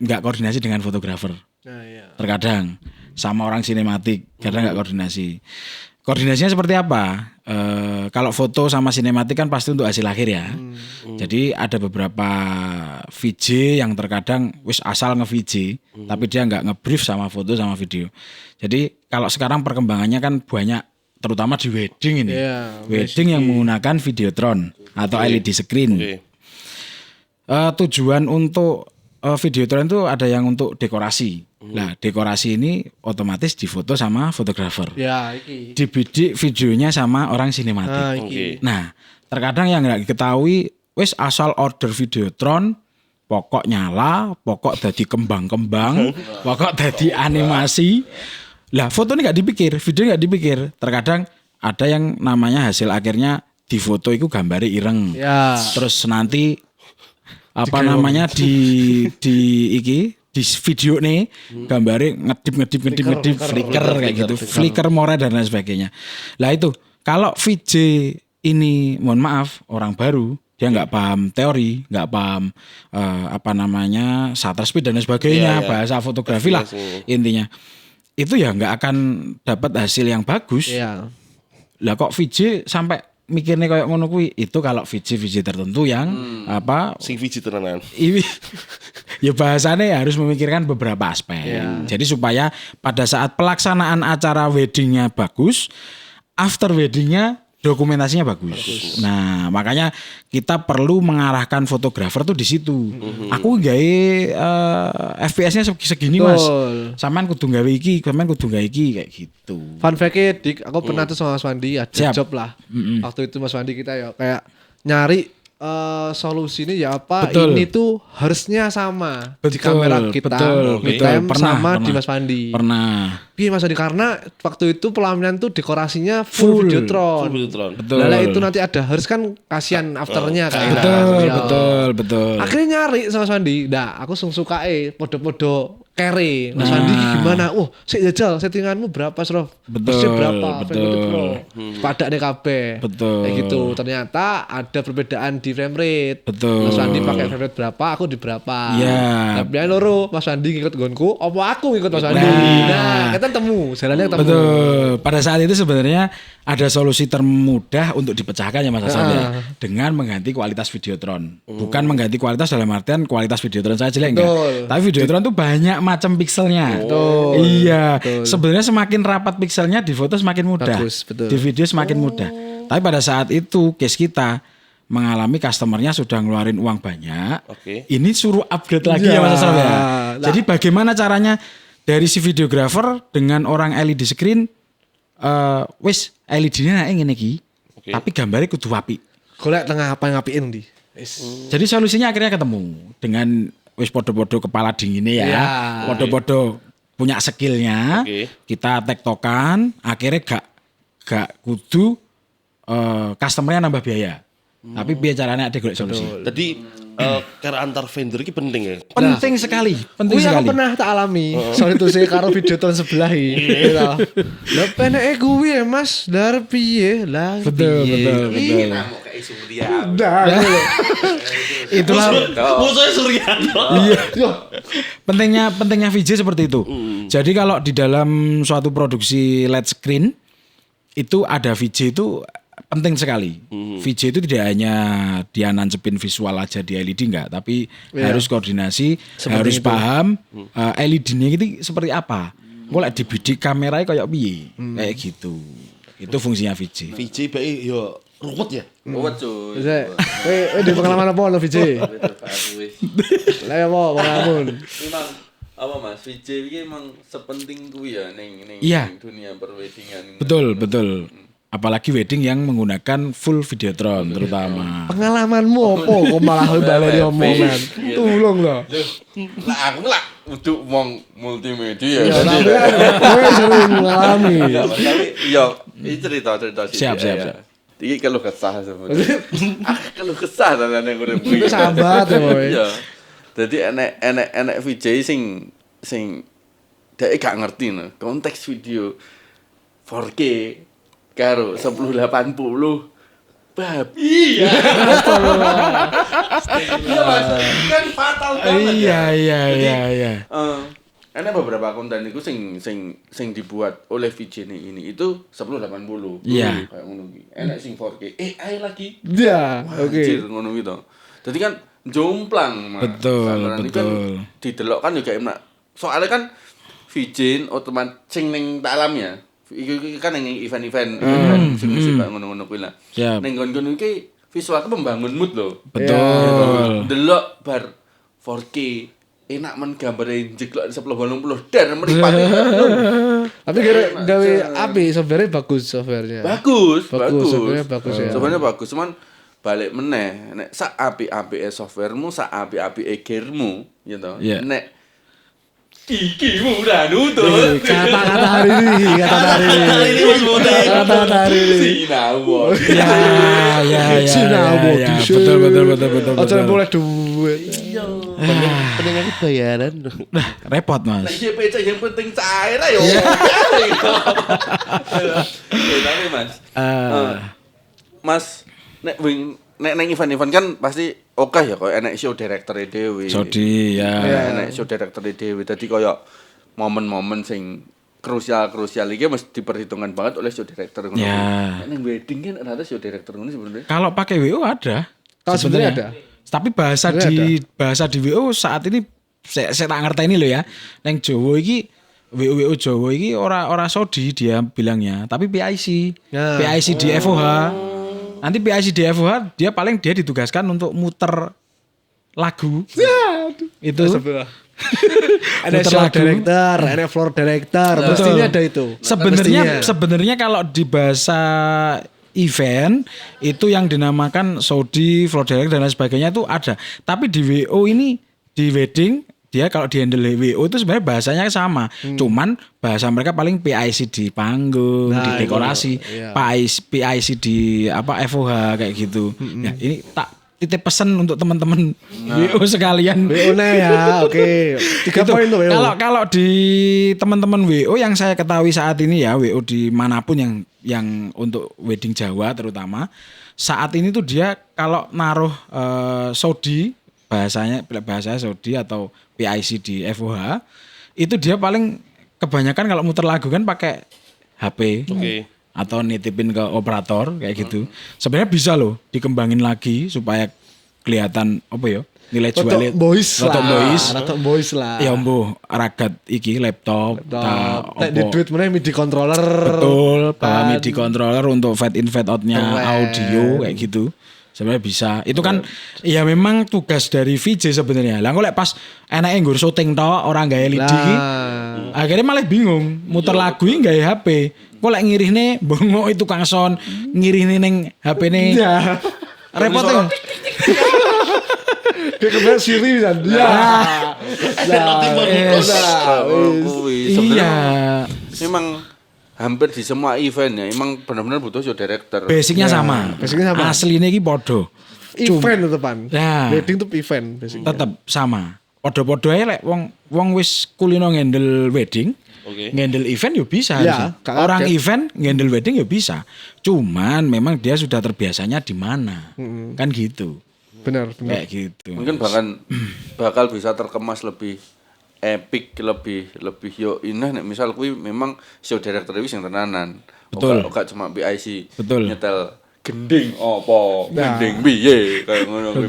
A: nggak koordinasi dengan fotografer.
C: Nah, iya.
A: Terkadang sama orang sinematik kadang nggak koordinasi. Koordinasinya seperti apa? Kalau foto sama sinematik kan pasti untuk hasil akhir ya. Jadi ada beberapa VJ yang terkadang wis asal nge-VJ, tapi dia nggak nge-brief sama foto sama video. Jadi kalau sekarang perkembangannya kan banyak, terutama di wedding ini. Wedding yang menggunakan Videotron atau LED screen. Tujuan untuk Videotron itu ada yang untuk dekorasi. Nah, dekorasi ini otomatis difoto sama fotografer.
C: Ya, iki.
A: Dibidik videonya sama orang sinematik. Nah, terkadang yang nggak diketahui, wis asal order Videotron, pokok nyala, pokok dadi kembang-kembang, pokok dadi animasi. Lah foto ini nggak dipikir, video nggak dipikir. Terkadang ada yang namanya hasil akhirnya di foto itu gambarnya ireng.
C: Ya.
A: Terus nanti apa namanya di video nih gambarnya ngedip flicker kayak gitu, flicker more dan lain sebagainya. Lah itu kalau VJ ini mohon maaf orang baru dia nggak paham teori, nggak paham apa namanya shutter speed dan lain sebagainya, bahasa fotografi lah intinya. Itu ya nggak akan dapat hasil yang bagus.
C: Iya.
A: Lah kok VJ sampai mikirnya kayak ngono kuwi, itu kalau VJ tertentu yang apa
D: Sing VJ tenanan.
A: ya bahasanya harus memikirkan beberapa aspek. Jadi supaya pada saat pelaksanaan acara weddingnya bagus, after weddingnya dokumentasinya bagus. Nah, makanya kita perlu mengarahkan fotografer tuh di situ. Aku gawe FPS-nya segini, Mas. Sampean kudu gawe iki, sampean kudu gawe iki kayak gitu.
C: Fun fact-nya Dik, aku pernah tuh sama Mas Wandi ada job lah. Waktu itu Mas Wandi kita ya kayak nyari solusi ini ya apa,
A: Betul.
C: ini tuh harusnya sama di
A: Betul,
C: kamera kita,
A: betul.
C: ngecam
A: Pernah,
C: sama
A: pernah.
C: di Mas Wandi.
A: Pernah.
C: Iya Mas Wandi, karena waktu itu pelaminan tuh dekorasinya full Videotron.
A: Betul.
C: Lah itu nanti ada harus kan kasihan afternya kan.
A: Betul.
C: Akhirnya nyari sama Mas Wandi. Nah, aku suka podo-podo kere. Mas Wandi gimana? Sik jajal settinganmu berapa, Sro? Bersih berapa? Pada DKB.
A: Betul.
C: Kayak gitu. Ternyata ada perbedaan di frame rate.
A: Betul.
C: Mas Wandi pakai frame rate berapa, aku di berapa.
A: Iya.
C: Nah, pilihan loro, Mas Wandi ngikut gonku, apa aku ngikut Mas Wandi. Nah, kita temu, jalannya ketemu.
A: Betul. Pada saat itu sebenarnya ada solusi termudah untuk dipecahkan ya Mas Hasan ya, dengan mengganti kualitas Videotron. Bukan mengganti kualitas dalam artian kualitas Videotron saya jelek enggak. Tapi Videotron tuh banyak macam pikselnya. Iya. Sebenarnya semakin rapat pikselnya di foto semakin mudah.
C: Bagus, betul.
A: Di video semakin mudah. Tapi pada saat itu case kita mengalami customernya sudah ngeluarin uang banyak. Ini suruh upgrade lagi ya Mas Hasan ya. Jadi bagaimana caranya dari si videographer dengan orang LED screen wis LED-nya naik ngene iki. Tapi gambarnya kudu apik.
C: Golek tengah apa yang ngapiin di.
A: Jadi solusinya akhirnya ketemu dengan wis podo-podo kepala dinginnya ya. Podo-podo punya skillnya. Kita tektokan, akhirnya gak kudu customernya nambah biaya. Tapi biar caranya ada golek solusi.
D: Jadi cara antar vendor ini penting ya.
A: Penting sekali, penting
C: Kuwi aku
A: sekali.
C: pernah tak alami. Soalnya itu sih karo Videotron sebelah iki. Lah peneke kuwi ya Mas, dar piye lah.
A: Betul.
B: Ngamuk kayak Surya.
A: Itulah
D: Musuhnya Suryanto.
A: Iya. Pentingnya VJ seperti itu. Jadi kalau di dalam suatu produksi LED screen itu ada VJ itu penting sekali. VJ itu tidak hanya dia nancepin visual aja di LED enggak, tapi harus koordinasi, harus paham LED-nya itu seperti apa. Kok lek dibidik kameranya kayak piye? Kayak gitu. Itu fungsinya VJ.
D: VJ baik yo ruwet ya.
B: Ruwet cuy.
C: Di pengalaman apa lo VJ? Lah ya apa pengalaman?
B: Memang apa Mas, VJ ini emang sepenting kuwi ya ning
A: Iya.
B: dunia perweddingan.
A: Betul. Apalagi wedding yang menggunakan full Videotron terutama.
C: Pengalamanmu apa kok malah baleni omongan? Tulung loh.
B: Lah aku lah untuk wong multimedia.
C: Ya tapi kowe sering mengalami.
B: Tapi ini cerita sih.
A: Siap.
B: Iki kalau kesah sebenarnya. Kalau kesah tenan yang urip
C: Itu sahabat ya kowe.
B: Iya. Jadi enek VJ sing dhek gak ngerti no konteks video 4K karo 1080 bab. Iya. Iya Mas, kan fatal banget.
A: Iya.
B: Ada beberapa konten itu sing dibuat oleh VJ ini itu 1080.
A: Iya.
B: Kayak ngono iki. Enak sing 4K. Ayo lagi.
C: Ya, oke.
B: Anjir ngono gitu. Jadi kan jomplang Mas.
A: Betul.
B: Ini kan didelok kan juga enak. Soalnya kan VJ otomatis sing ning tak alam ya. Iki kan ning event-event sing ngono-ngono kuwi lah. Ning nggon-nggon iki visual membangun mood lho.
A: Betul.
B: Delok bar 4K enak men gambare jeglok 1080 dan mripate.
C: Tapi gawe api software bagus softwarenya.
B: Bagus.
C: Softwarenya bagus ya.
B: Softwarenya bagus, cuman balik meneh nek sak apik-apike softwaremu, sak apik-apike gearmu gitu.
A: Yeah.
B: Nek Gigi udah nutut.
C: Kata-kata hari ini.
D: Ini Mas Bode.
C: Kata-kata hari ini.
B: Sinawon.
A: Ya.
C: Sinawon di
A: Betul.
C: Aja boleh duit.
D: Iya. Pendengar bayaran.
A: Nah, repot
B: Nah,
A: Mas.
B: YPC yang penting cair ayo. Tapi Mas. Mas nek neng event-event kan pasti oke ya koyo enek show director dhewe.
A: Sodi ya.
B: Enek show director dhewe. Dadi koyo momen-momen sing krusial iki mesti diperhitungkan banget oleh show director ngono.
A: Ya.
B: Nek wedding kan ada show director ngono sebenarnya.
A: Kalau pakai WO ada.
C: Kalau sebenarnya ada.
A: Tapi bahasa di WO saat ini saya tak ngerti ini loh ya. Neng Jawa iki WO Jawa iki ora Sodi dia bilangnya, tapi PIC.
C: Ya.
A: PIC di FOH. Nanti PIC di FOH dia ditugaskan untuk muter lagu.
C: Ya,
A: Itu
C: ada
A: muter
C: show
A: lagu.
C: director, ada floor director, mestinya ada itu.
A: Sebenarnya kalau di bahasa event itu yang dinamakan Saudi, floor director dan lain sebagainya itu ada. Tapi di WO ini di wedding dia kalau di handle WO itu sebenarnya bahasanya sama. Cuman bahasa mereka paling PIC di panggung, di dekorasi, PIC di FOH kayak gitu. Ya, ini tak titip pesan untuk teman-teman WO sekalian.
C: WO-nya ya, oke. 3 poin tuh WO.
A: Kalau di teman-teman WO yang saya ketahui saat ini ya, WO dimanapun yang untuk wedding Jawa terutama, saat ini tuh dia kalau naruh Saudi, bahasanya Saudi atau PIC di FOH, itu dia paling kebanyakan kalau muter lagu kan pakai HP.
D: Oke.
A: Atau nitipin ke operator kayak gitu. Sebenarnya bisa loh dikembangin lagi supaya kelihatan apa ya? Nilai jualnya
C: Rotok boys lah.
A: Ya mbuh ragat iki laptop.
C: Di duit mana MIDI controller.
A: Betul, bawa MIDI controller untuk fade in fade out-nya audio kayak gitu. Sebenarnya bisa. Itu kan ya memang tugas dari VJ sebenarnya. Lah kok lek pas enake nggur syuting tok orang gawe LED iki. Akhirnya malah bingung, muter lagu iki gawe HP. Kok lek ngirihne bengok itu Kang Son, ngirihne ning HP-ne. Ya. Repot tuh.
C: Kayak kemarin Siri kan. Ya.
A: Iya.
B: Memang hampir di semua event ya, emang benar-benar butuh show director.
A: Basicnya sama. Aslinya iki podo.
C: Event tetepan.
A: Ya.
C: Wedding tuh event basicnya.
A: Tetep sama. Podo-podo ae lek wong wis kulino ngendel wedding. Ngendel event ya bisa.
C: Ya,
A: orang event ngendel wedding ya bisa. Cuman memang dia sudah terbiasanya di mana. Kan gitu.
C: Benar.
A: Kayak gitu.
B: Mungkin bakal bisa terkemas lebih epic, lebih yo indah nek misal kuwi memang show director wis yang tenanan.
A: Betul.
B: Oka cuma BIC.
A: Betul.
B: Nyetel gending opo, gending piye kayak ngono kuwi.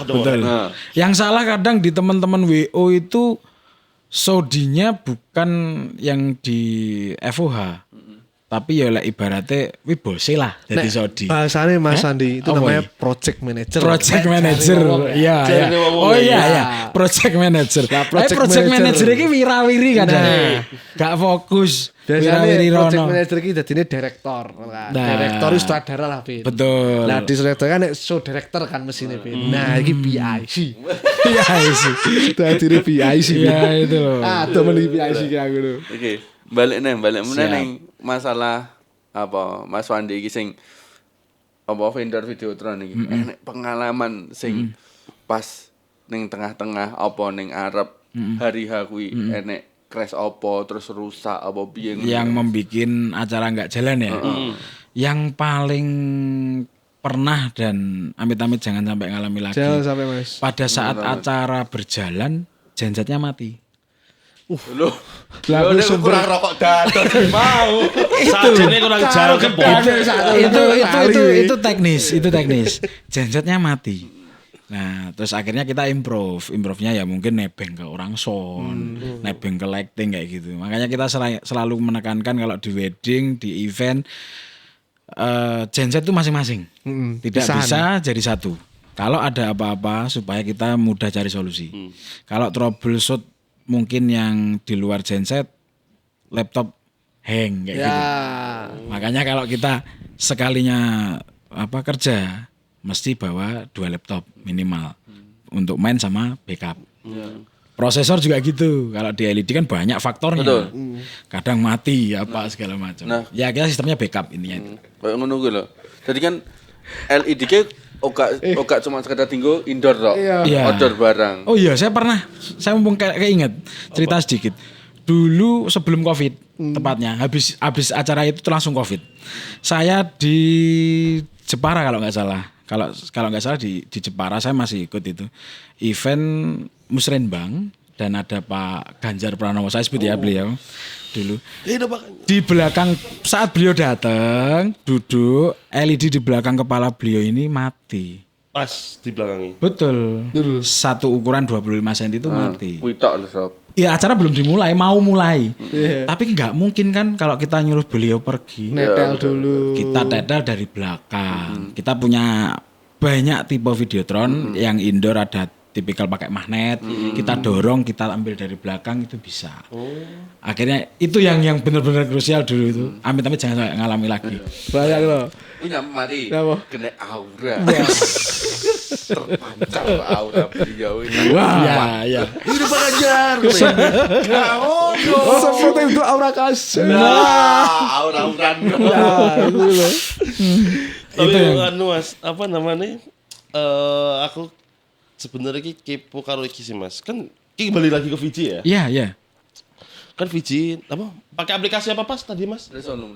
A: Betul. Nah. Yang salah kadang di teman-teman WO itu Saudinya bukan yang di FOH. Tapi ya lah ibaratnya bose lah jadi Saudi.
C: Bahasanya Mas Andi itu namanya project manager.
A: Project manager. Iya. Oh iya. Project manager. Project manager ini wirawiri kadang. Gak fokus.
C: Biasanya project manager ini jadinya direktor. Direktor itu sutradara lah.
A: Betul.
C: Nah di sutradara kan show director kan mesinnya. Nah ini PIC. Jadinya PIC.
A: Iya itu loh.
C: Temen di PIC kayak gitu.
B: Oke. Balik meneh masalah apa Mas Wandi iki sing apa vendor Videotron iki enek pengalaman sing pas ning tengah-tengah apa ning arep hari H kuwi enek crash apa terus rusak apa piye
A: yang membikin acara enggak jalan ya. Yang paling pernah dan amit-amit jangan sampai ngalami lagi.
C: Jangan sampai Mas.
A: Pada saat acara berjalan gensetnya mati.
B: Loh,
C: lagu
B: kurang rokok dados mau.
D: Sajane kurang jauh ke
A: itu teknis. Gensetnya mati. Nah, terus akhirnya kita improve-nya ya mungkin nebeng ke orang sound, nebeng ke lighting kayak gitu. Makanya kita selalu menekankan kalau di wedding, di event genset itu masing-masing. Tidak bisa jadi satu. Kalau ada apa-apa supaya kita mudah cari solusi. Kalau troubleshoot mungkin yang di luar genset laptop hang kayak gitu. Makanya kalau kita sekalinya kerja mesti bawa 2 laptop minimal untuk main sama backup. Prosesor juga gitu. Kalau di LED kan banyak faktornya.
B: Betul.
A: Kadang mati apa segala macam.
B: Nah.
A: Ya kita sistemnya backup intinya itu.
B: Kayak ngono kuwi lho. Jadi kan LED ki oga cuma sekedar tinggal indoor tok.
A: Iya.
B: Outdoor barang.
A: Oh iya, saya mumpung kayak inget cerita sedikit. Dulu sebelum Covid tepatnya, habis acara itu tuh langsung Covid. Saya di Jepara kalau nggak salah. Kalau nggak salah di Jepara saya masih ikut itu event Musrenbang dan ada Pak Ganjar Pranowo, saya sebut ya beliau dulu. Di belakang saat beliau datang duduk, LED di belakang kepala beliau ini mati.
D: Pas di belakangnya.
A: Betul. Satu ukuran 25 cm itu mati.
B: Kuwi tok lho, Sob.
A: Ya acara belum dimulai, mau mulai. Tapi nggak mungkin kan kalau kita nyuruh beliau pergi.
C: Netel dulu.
A: Kita tetel dari belakang. Kita punya banyak tipe Videotron yang indoor ada tipikal pakai magnet. Kita dorong, kita ambil dari belakang itu bisa. Akhirnya itu yang benar-benar krusial dulu itu. Amit-amit jangan sampai ngalami lagi.
C: Banyak loh.
B: Ini nyampe mati.
C: Kenapa?
B: Kena aura. Terpancar aura beliau ini.
A: Wah, ya.
B: Ini Pak Ganjar.
C: Oh, seperti itu aura kasih.
B: Aura-auran.
C: Itu loh.
D: Tapi
A: yang-
D: anu Mas, apa namanya? Aku sebenarnya ki kepo karo iki sih Mas. Kan ki kembali lagi ke Viji ya.
A: Iya, iya.
D: Kan Viji apa? Pakai aplikasi apa Pas tadi Mas? Resolum.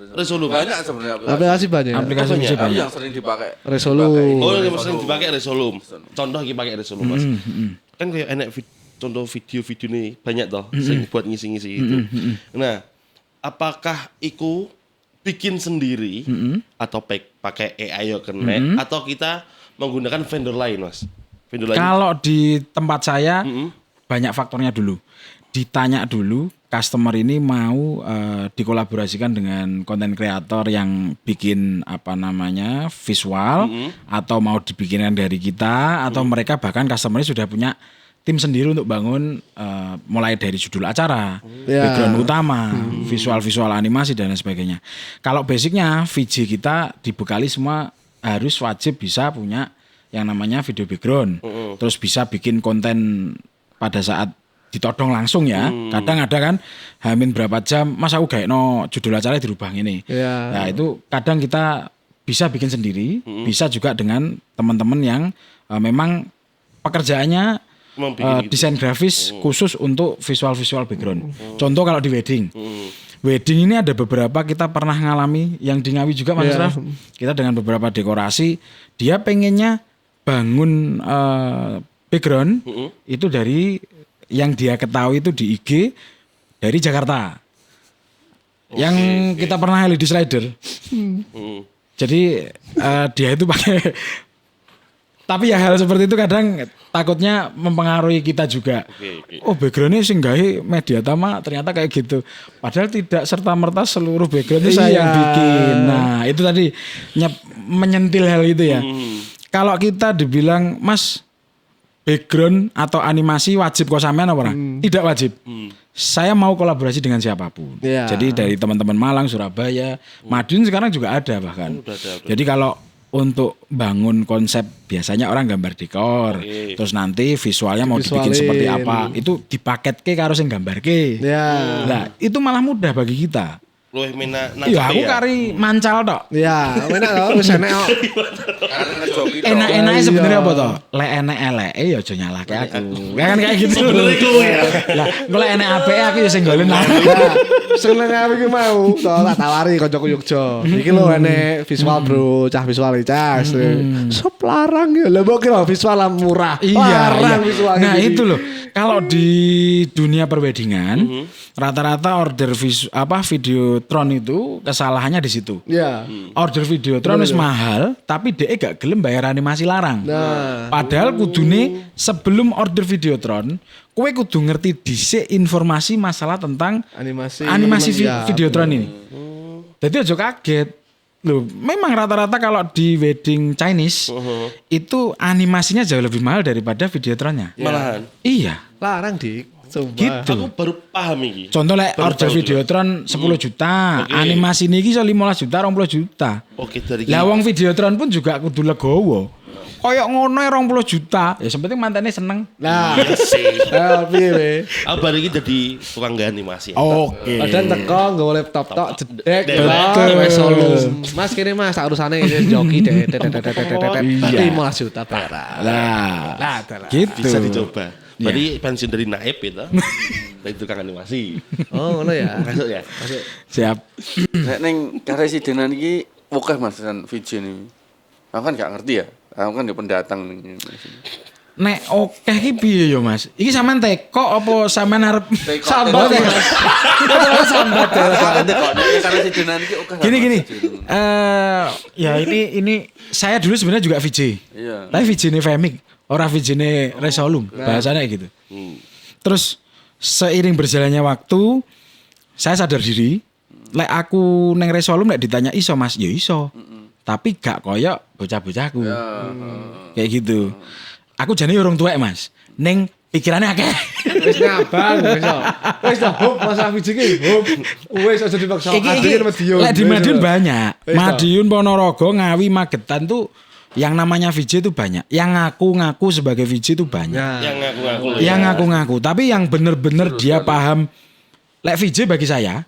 B: Banyak sebenarnya.
C: Aplikasi banyak.
A: Aplikasi
D: Apanya?
A: bisa
B: Tapi
A: banyak.
B: yang sering dipakai.
C: Resolum.
D: Oh, yang sering dipakai Resolum. Contoh iki pakai Resolum Mas. Kan kayak enak contoh video-video nih banyak toh sing buat ngisi-ngisi itu. Nah, apakah iku bikin sendiri atau pakai AI yo kena atau kita menggunakan vendor lain Mas? Vendor lain.
A: Kalau di tempat saya banyak faktornya dulu. Ditanya dulu customer ini mau dikolaborasikan dengan konten kreator yang bikin apa namanya visual atau mau dibikinkan dari kita atau mereka bahkan customer ini sudah punya tim sendiri untuk bangun mulai dari judul acara, background utama, visual animasi dan lain sebagainya. Kalau basicnya VJ kita dibekali semua harus wajib bisa punya yang namanya video background, terus bisa bikin konten pada saat ditodong langsung ya. Kadang ada kan hamin berapa jam, mas aku gak no judul acara dirubah ini. Nah itu kadang kita bisa bikin sendiri, bisa juga dengan teman-teman yang memang pekerjaannya desain grafis khusus untuk visual background. Contoh kalau di wedding. Wedding ini ada beberapa kita pernah ngalami yang di Ngawi juga Mas Raf. Kita dengan beberapa dekorasi, dia pengennya bangun background itu dari yang dia ketahui itu di IG dari Jakarta. Yang kita pernah LED slider. Jadi dia itu pakai. Tapi ya hal seperti itu kadang takutnya mempengaruhi kita juga. Oh backgroundnya sih gawe media tama ternyata kayak gitu. Padahal tidak serta-merta seluruh background itu saya yang bikin. Nah itu tadi menyentil hal itu ya. Kalau kita dibilang mas background atau animasi wajib kok sampean apa orang? Tidak wajib. Saya mau kolaborasi dengan siapapun. Jadi dari teman-teman Malang, Surabaya, Madiun sekarang juga ada bahkan. Jadi kalau untuk bangun konsep biasanya orang gambar dekor, terus nanti visualnya mau dibikin seperti apa, itu dipaketke karo sing gambarke. Nah, itu malah mudah bagi kita.
D: Luwih menak
A: Iya, aku kari mancal tok.
C: Ya, enak loh, wis enak kok.
A: Enak-enaknya sebenarnya apa toh? Lek enak eleke ya aja nyalahke aku. Kan kayak gitu.
D: Sebenarnya kowe ya.
A: Lah, golek enak apike aku ya sing golek lah.
C: Seneng aku iki mau, tak tawari kancaku Yogya. Iki lho enek visual bro, cah visual cas. Sop larang ya. Lah mbok kira visual murah. Larang visual.
A: Nah, itu loh. Kalau di dunia perwedingan, rata-rata order Videotron itu kesalahannya di situ.
C: Iya.
A: Order Videotron wis mahal, tapi DE gak gelem bayar animasi larang.
C: Nah.
A: Padahal kudune sebelum order Videotron, kowe kudu ngerti dhisik informasi masalah tentang animasi Videotron ini. Jadi aja kaget. Loh, memang rata-rata kalau di wedding Chinese itu animasinya jauh lebih mahal daripada Videotronnya.
D: Malahan.
A: Iya.
C: Larang dik. Sumpah.
A: Gitu.
D: Aku baru paham iki.
A: Contoh order Videotron 10 juta, animasi niki iso 15 juta, 20 juta.
D: Oke dari
A: Lah wong Videotron pun juga kudu legowo. koyok ngono 20 juta. Ya sepenting mantannya seneng.
C: Nah,
D: Iya sih.
C: piye we?
D: Abang iki jadi tukang animasi.
A: Oke.
C: Padahal teko nggawa laptop tok jedek
A: Betul.
C: wes solo. Mas kene Mas tak urusane ini joki det 15 juta perak.
A: Lah, gitu.
D: Bisa dicoba. Berarti pensiun dari naib itu. Dari tukang animasi.
C: Oh, ngono ya.
D: Masuk ya?
A: Siap.
B: Nek ning karesidenan iki akeh Mas kan VJ ini. Aku kan gak ngerti ya. Aku kan dia pendatang nih.
A: Nek oke iki piye yo Mas? Iki sampean teko apa sampean arep
C: Sambat ya. Sambat ya.
B: Nanti kok nek karesidenan iki akeh.
A: gini. Ya ini saya dulu sebenarnya juga VJ.
B: Iya.
A: Tapi VJ ini Femik, ora VJ ini Resolum. Bahasanya gitu. Terus seiring berjalannya waktu saya sadar diri, lek aku neng Resolum lek ditanya iso Mas, ya iso. Tapi gak koyok bocah-bocahku. Kayak gitu. Aku jane urung tuwek Mas. Neng pikirannya akeh.
C: Wis ngabang wis dah hop masa biji ki hop. Wis aja dipaksa. Adine Madiun.
A: Lek di Madiun banyak.
C: Wis dah.
A: Madiun, Ponorogo, Ngawi, Magetan tuh yang namanya VJ itu banyak. Yang ngaku-ngaku sebagai VJ itu banyak.
C: Nah,
D: Yang ngaku-ngaku.
A: Yang ngaku-ngaku, tapi yang bener-bener dia paham. Lek VJ bagi saya,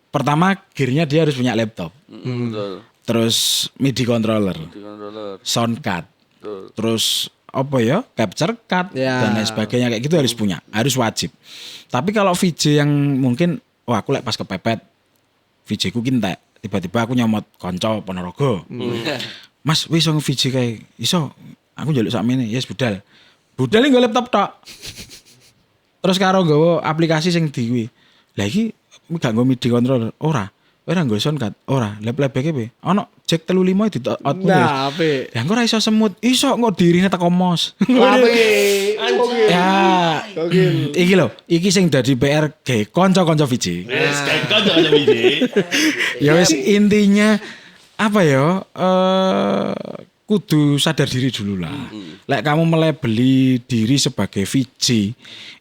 A: pertama gearnya dia harus punya laptop.
B: Betul.
A: Terus MIDI controller,
B: Di controller.
A: sound card,
B: Betul.
A: terus apa ya, capture card
C: Ya.
A: dan lain sebagainya kayak gitu harus punya, harus wajib. Tapi kalau VJ yang mungkin, wah aku lek pas kepepet, VJ ku kintek, tiba-tiba aku nyomot konco Ponorogo. Mas, wis iso VJ kayak iso, aku njaluk sakmene, yes budal. Budal ini laptop tok. Terus karo nggawa aplikasi sing diwi. Lah iki gak nggo MIDI controller, ora. Ora nggo sound card, ora. Lah playback-e piye? Ono jack 35 di output.
C: nah, apik.
A: Ya engko ora iso semut. Iso kok dirine teko mos.
C: Apik.
A: Ya.
C: Gokil.
A: Iki lho, iki sing dadi PR ge kanca-kanca VJ.
D: Wes kan kok ada biji.
A: Ya wis intinya apa ya? Kudu sadar diri dulu lah. Lek kamu melabeli diri sebagai VJ,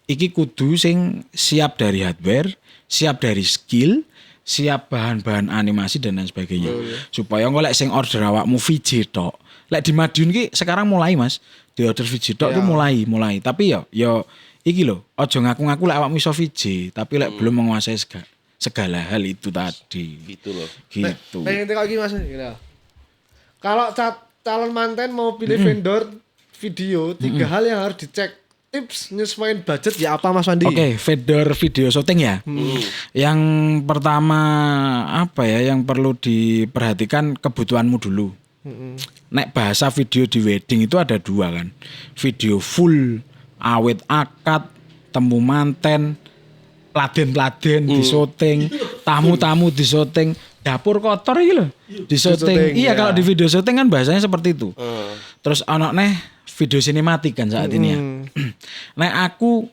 A: iki kudu sing siap dari hardware, siap dari skill, siap bahan-bahan animasi dan lain sebagainya. Supaya engko lek sing order awakmu VJ tok. Lek di Madiun ki sekarang mulai Mas, di order VJ tok tuh mulai. Tapi yo iki lho, aja ngaku-ngaku lek awakmu iso VJ, tapi lek belum menguasai segala hal itu tadi.
D: Gitu loh.
A: Gitu.
C: Pengen teko iki Mas. Gini. Kalau calon manten mau pilih vendor video, 3 hal yang harus dicek. Tips nyesuaiin budget ya apa Mas Wandi?
A: Oke, vendor video syuting ya. Yang pertama apa ya yang perlu diperhatikan kebutuhanmu dulu. Nek bahasa video di wedding itu ada 2 kan. Video full, awet akad, temu manten, pladen-pladen di syuting, tamu-tamu di syuting, dapur kotor iki lho. Di syuting. Iya, kalau di video syuting kan bahasanya seperti itu. Terus ono neh video sinematik kan saat ini ya. Nek aku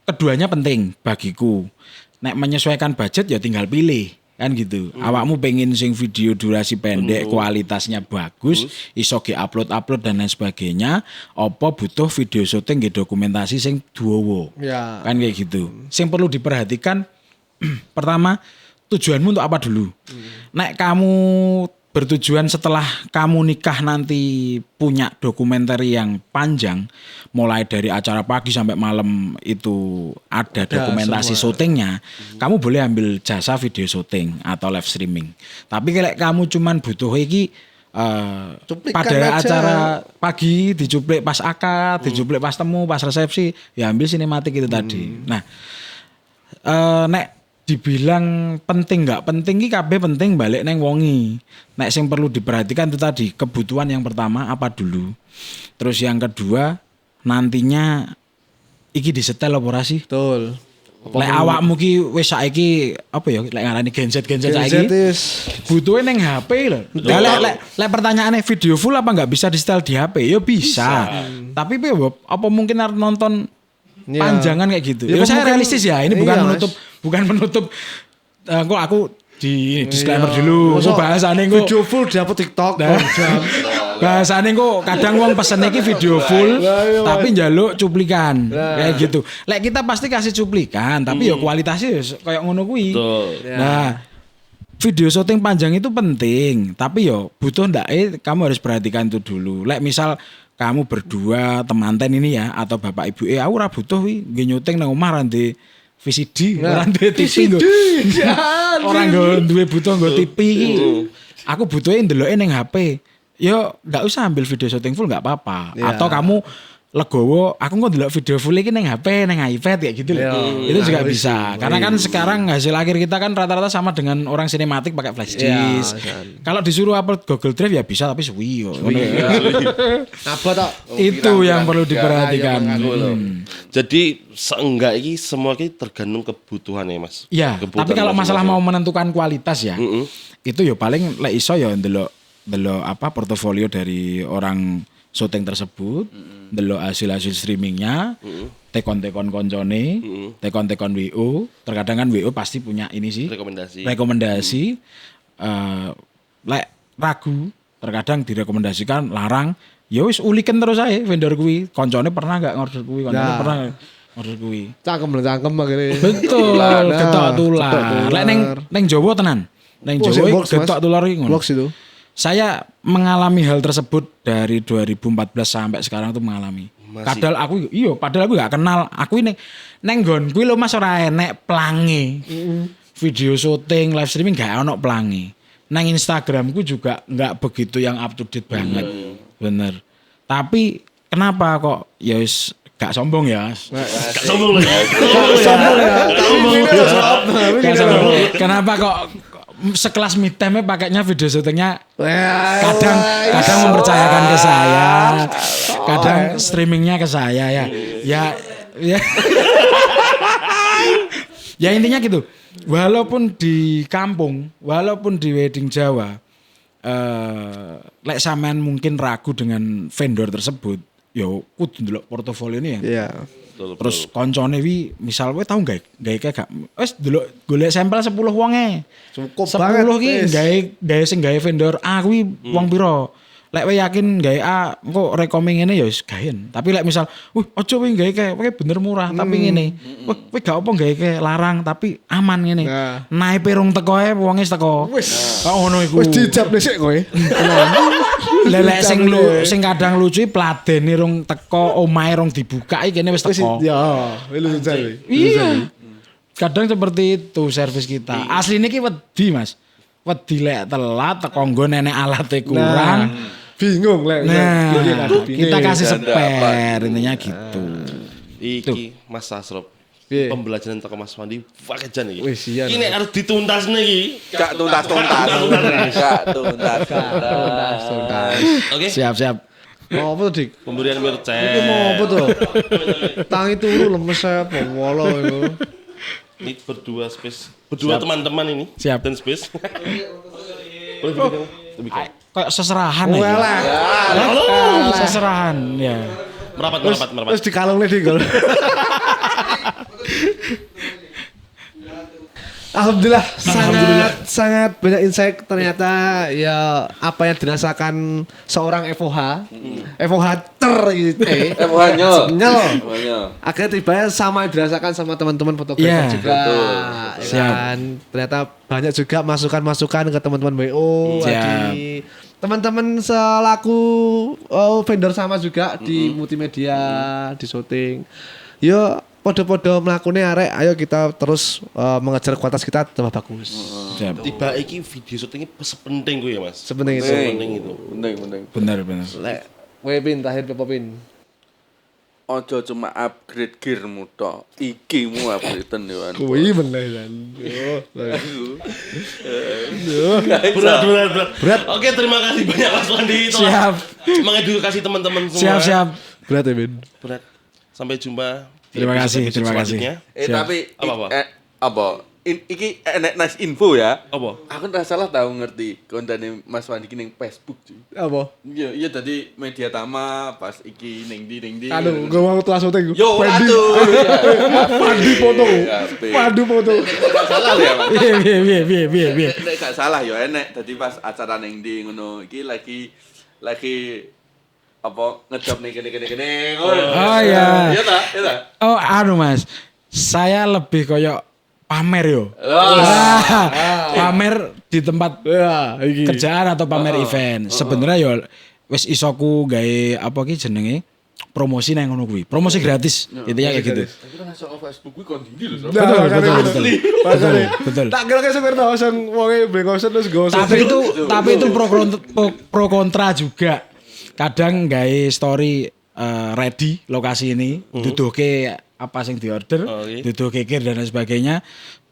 A: keduanya penting bagiku. Nek menyesuaikan budget ya tinggal pilih kan gitu. Awakmu pengen sing video durasi pendek, kualitasnya bagus, iso upload dan lain sebagainya. Apa butuh video syuting nggih dokumentasi sing duowo.
C: Ya.
A: Kan kayak gitu. Sing perlu diperhatikan pertama tujuanmu untuk apa dulu. Nek kamu bertujuan setelah kamu nikah nanti punya dokumenter yang panjang, mulai dari acara pagi sampai malam itu ada dokumentasi syutingnya, kamu boleh ambil jasa video syuting atau live streaming. Tapi kalau kamu cuman butuh iki pada
C: aja.
A: acara pagi dicuplik pas akad, dicuplik pas temu, pas resepsi, ya ambil sinematik itu tadi. Nah, nek dibilang penting nggak penting ki kabeh penting balik neng wongi. Nek sing perlu diperhatikan itu tadi kebutuhan yang pertama apa dulu. Terus yang kedua nantinya iki disetel apa sih?
C: Betul.
A: Lek awakmu ki wis saiki apa ya lek ngarani genset saiki butuhe ning HP lho. Lek pertanyaane video full apa nggak bisa di-setel di HP? Ya bisa. Tapi apa mungkin harus nonton panjangan kayak gitu. Ya, saya realistis ya. Ini bukan menutup kok aku di disclaimer dulu. Kok bahasane kok
C: video full di upload TikTok.
A: bahasane kok kadang wong pesen iki video full tapi njaluk cuplikan. Kayak gitu. Lek kita pasti kasih cuplikan, tapi ya kualitasnya kayak ngono kuwi. Nah, video syuting panjang itu penting, tapi yo butuh ndak kamu harus perhatikan itu dulu. Lek misal kamu berdua temanten ini ya atau bapak ibu aku ora butuh wi nyuting nang omah rande VCD, ora ndek TV nggo. Ora nggo duwe butuh nggo TV iki. Aku butuhe ndeloke ning HP. Yo ndak usah ambil video syuting full nggak apa-apa.
C: Ya.
A: Atau kamu legowo, aku kok ndelok video full iki ning HP, ning iPad kayak gitu loh. Itu juga bisa. Karena kan sekarang hasil akhir kita kan rata-rata sama dengan orang sinematik pakai flash disk. Kalau disuruh upload Google Drive ya bisa tapi suwi yo.
C: Apa tok?
A: Itu yang perlu diperhatikan.
D: Jadi seenggak ini semua ini tergantung kebutuhan ya Mas.
A: Iya,
D: Kebutuhan
A: tapi kalau masalah mau
D: masing-masing.
A: menentukan kualitas ya, itu ya paling lek iso ya ndelok apa portofolio dari orang syuting tersebut, ndelok hasil-hasil streamingnya, tekon-tekon koncone, tekon-tekon WO, terkadang kan WO pasti punya ini sih rekomendasi. Lek ragu, terkadang direkomendasikan larang, ya wis uliken terus ae vendor kuwi, koncone pernah enggak ngorder kuwi, koncone pernah ngorder kuwi.
C: Cangkem akhirnya.
A: Betul, getok tular. Lek neng Jawa tenan. Neng Jawa getok tular iki ngono.
C: Box itu.
A: Saya mengalami hal tersebut dari 2014 sampai sekarang tuh mengalami. Padahal aku gak kenal. Aku ini neng nggon kuwi lho Mas ora enek pelangi. Video syuting, live streaming gak ono pelangi. Nang Instagramku juga gak begitu yang up to date banget. Bener. Tapi kenapa kok ya wis gak sombong ya.
D: Gak sombong loh.
A: Kenapa kok sekelas mid time pakainya video syutingnya kadang mempercayakan ke saya, kadang streamingnya ke saya ya. Ya intinya gitu. Walaupun di kampung, walaupun di wedding Jawa, lek sampean mungkin ragu dengan vendor tersebut, yo kudu ndelok portofolio ini ya.
C: Iya.
A: Terus koncone wi misal kowe tau gawe gak wis delok golek sampel 10 wonge.
C: Cukup
A: 10
C: banget,
A: ki
C: wis.
A: gawe sing gawe vendor A kuwi wong pira. Lek kowe yakin gawe A engko rekomend ngene ya wis gaen. Tapi lek misal, aja kowe gawe kowe bener murah tapi ngene. Kowe gak apa gawe larang tapi aman ngene.
C: Nah.
A: Naipe rung teko ae wonge teko.
C: Wis.
A: Kok ngono iku.
C: Wis dijab dhisik kowe.
A: Lelek sing kadang lucu pladene rung teko omahe rong dibuka iki kene wis
C: Wis
A: teko.
C: ya, lu jare.
A: Iya. Kadang seperti itu servis kita. Asline ki wedi, Mas. Wedi lek telat teko nggo nenek alate kurang.
C: Bingung lek.
A: Nah, kita kasih spare intinya gitu.
D: Iki Mas Asrop.
C: Piye?
D: Pembelajaran toko Mas Wandi wakejan iki.
C: Wis iya.
D: Ini harus dituntas nih.
B: Gak tuntas-tuntas. Gak tuntas.
D: Oke.
A: Siap.
C: Mau apa tuh, Dik?
D: Pemberian
C: Iki
D: mercek.
C: mau apa tuh? Tangi turu lemes saya apa wolo itu.
D: Ini berdua space. Berdua teman-teman ini.
A: Siap.
D: Dan space. Boleh bikin lebih kan?
A: Kayak seserahan
C: Wah
A: ya.
C: lah.
A: Seserahan ya.
D: Merapat.
C: Terus dikalung nih Dik. Alhamdulillah sangat banyak insight ternyata ya apa yang dirasakan seorang FOH gitu nyel akhirnya tiba sama yang dirasakan sama teman-teman fotografer
A: Iya,
C: juga
A: betul.
C: kan ternyata banyak juga masukan-masukan ke teman-teman WO
A: Siap.
C: di teman-teman selaku vendor sama juga di multimedia di syuting yo podo-podo melakukannya arek, ayo kita terus mengejar kualitas kita tambah bagus.
A: Siap.
D: Tiba iki video syutingnya sepenting gue ya Mas.
C: Sepenting itu.
D: Sepenting itu.
B: Penting.
A: Benar.
C: Lek, kowe pin tahir pepo pin.
B: Ojo cuma upgrade gearmu tok. Ikimu upgrade-an yo.
C: Kuwi bener kan.
D: Berat. Oke, terima kasih banyak Mas Wandi.
A: Siap.
D: Mengedukasi teman-teman semua.
A: Siap.
C: Berat ya, Bin.
D: Berat. Sampai jumpa. di
A: Terima kasih.
D: episode selanjutnya.
A: Siap.
B: Tapi
D: Apa?
B: iki enek nice info ya.
D: Apa?
B: Aku nggak salah tahu ngerti kontane Mas Wandi ki ning Facebook cuy.
C: Apa?
B: Iya tadi media tama pas iki ning di.
C: Aduh, gue mau tuh langsung tengok.
B: Yo atuh.
C: Pandi foto. Padu foto.
B: Enggak salah ya, Mas.
A: Piye.
B: Nek gak salah yo enek dadi pas acara ning di ngono iki lagi apa ngejob nih kene.
A: Oh iya.
B: Iya ta?
A: Oh anu Mas, saya lebih koyok pamer yo. Pamer di tempat
C: Ya, iki.
A: kerjaan atau pamer event. Sebenarnya yo wis isoku gawe apa ki jenenge promosi nang ngono kuwi. Promosi gratis. Intinya kayak gitu.
B: Tapi kan masuk Facebook gue kondisi loh.
A: Betul,
C: makanya
A: betul,
C: gitu.
A: betul.
C: Makanya.
A: Betul.
C: Tak kira kayak supir Dawson, wonge beli kosan terus gosok.
A: Tapi itu pro kontra juga. Kadang gawe story ready lokasi ini, duduhke apa sing diorder, duduhke kir dan lain sebagainya.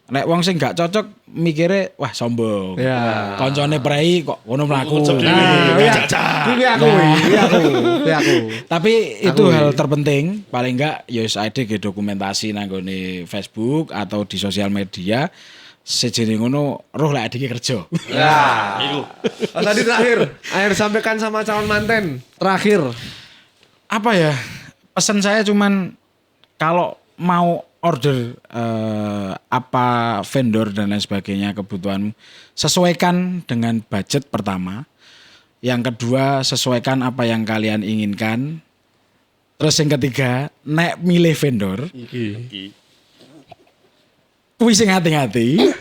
A: Nek wong sing gak cocok mikire wah sombong.
C: Ya.
A: Koncone prei kok ngono mlaku.
C: Nah, iya. Kuwi aku.
A: Tapi itu hal terpenting, paling enggak ya wis ade ge dokumentasi nang gone Facebook atau di sosial media. Sejenis ngono roh lek adike kerja.
C: Ya. Iku. Tadi terakhir, sampaikan sama calon manten. Terakhir.
A: Apa ya? Pesan saya cuman kalau mau order apa vendor dan lain sebagainya kebutuhanmu, sesuaikan dengan budget pertama. Yang kedua, sesuaikan apa yang kalian inginkan. Terus yang ketiga, nek milih vendor, kuwi sing hati-hati.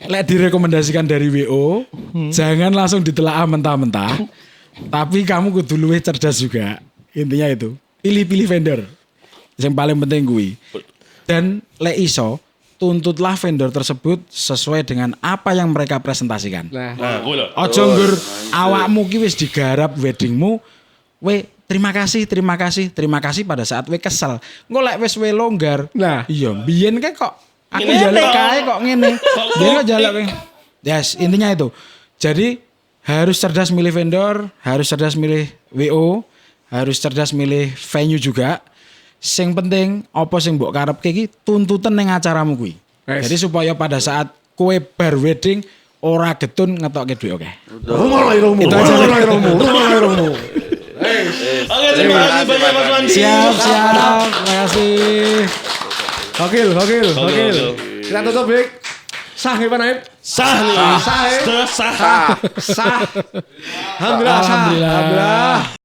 A: Lek direkomendasikan dari WO, jangan langsung ditelaah mentah-mentah. Tapi kamu kudu luwih cerdas juga. Intinya itu, pilih-pilih vendor. Yang paling penting kuwi. Dan lek iso, tuntutlah vendor tersebut sesuai dengan apa yang mereka presentasikan.
D: Nah, kuwi lho.
A: Ojo nggur awakmu ki wis digarap weddingmu, we terima kasih pada saat we kesel. Engko lek wis we longgar.
C: Nah.
A: Iya, biyen kae kok aku
D: Ngene
A: jaluk
D: kok.
A: kae kok ngene. Biyen kok jaluk kae. Yes, intinya itu. Jadi harus cerdas milih vendor, harus cerdas milih WO, harus cerdas milih venue juga. Sing penting apa sing mbok karepke iki tuntutan ning acaramu kuwi.
C: Yes.
A: Jadi supaya pada saat kowe bar wedding ora getun ngetokke dhuwit oke.
C: Rumah romo.
A: Itu aja.
C: Rumah romo.
D: Oke, terima kasih banyak Mas Wandi.
A: Siap. Terima kasih.
C: Gokil. Kita tutup, Bik. Sah gimana, Ip?
D: Sah nih.
C: Sah, ya?
D: Sah.
C: Sah. Alhamdulillah.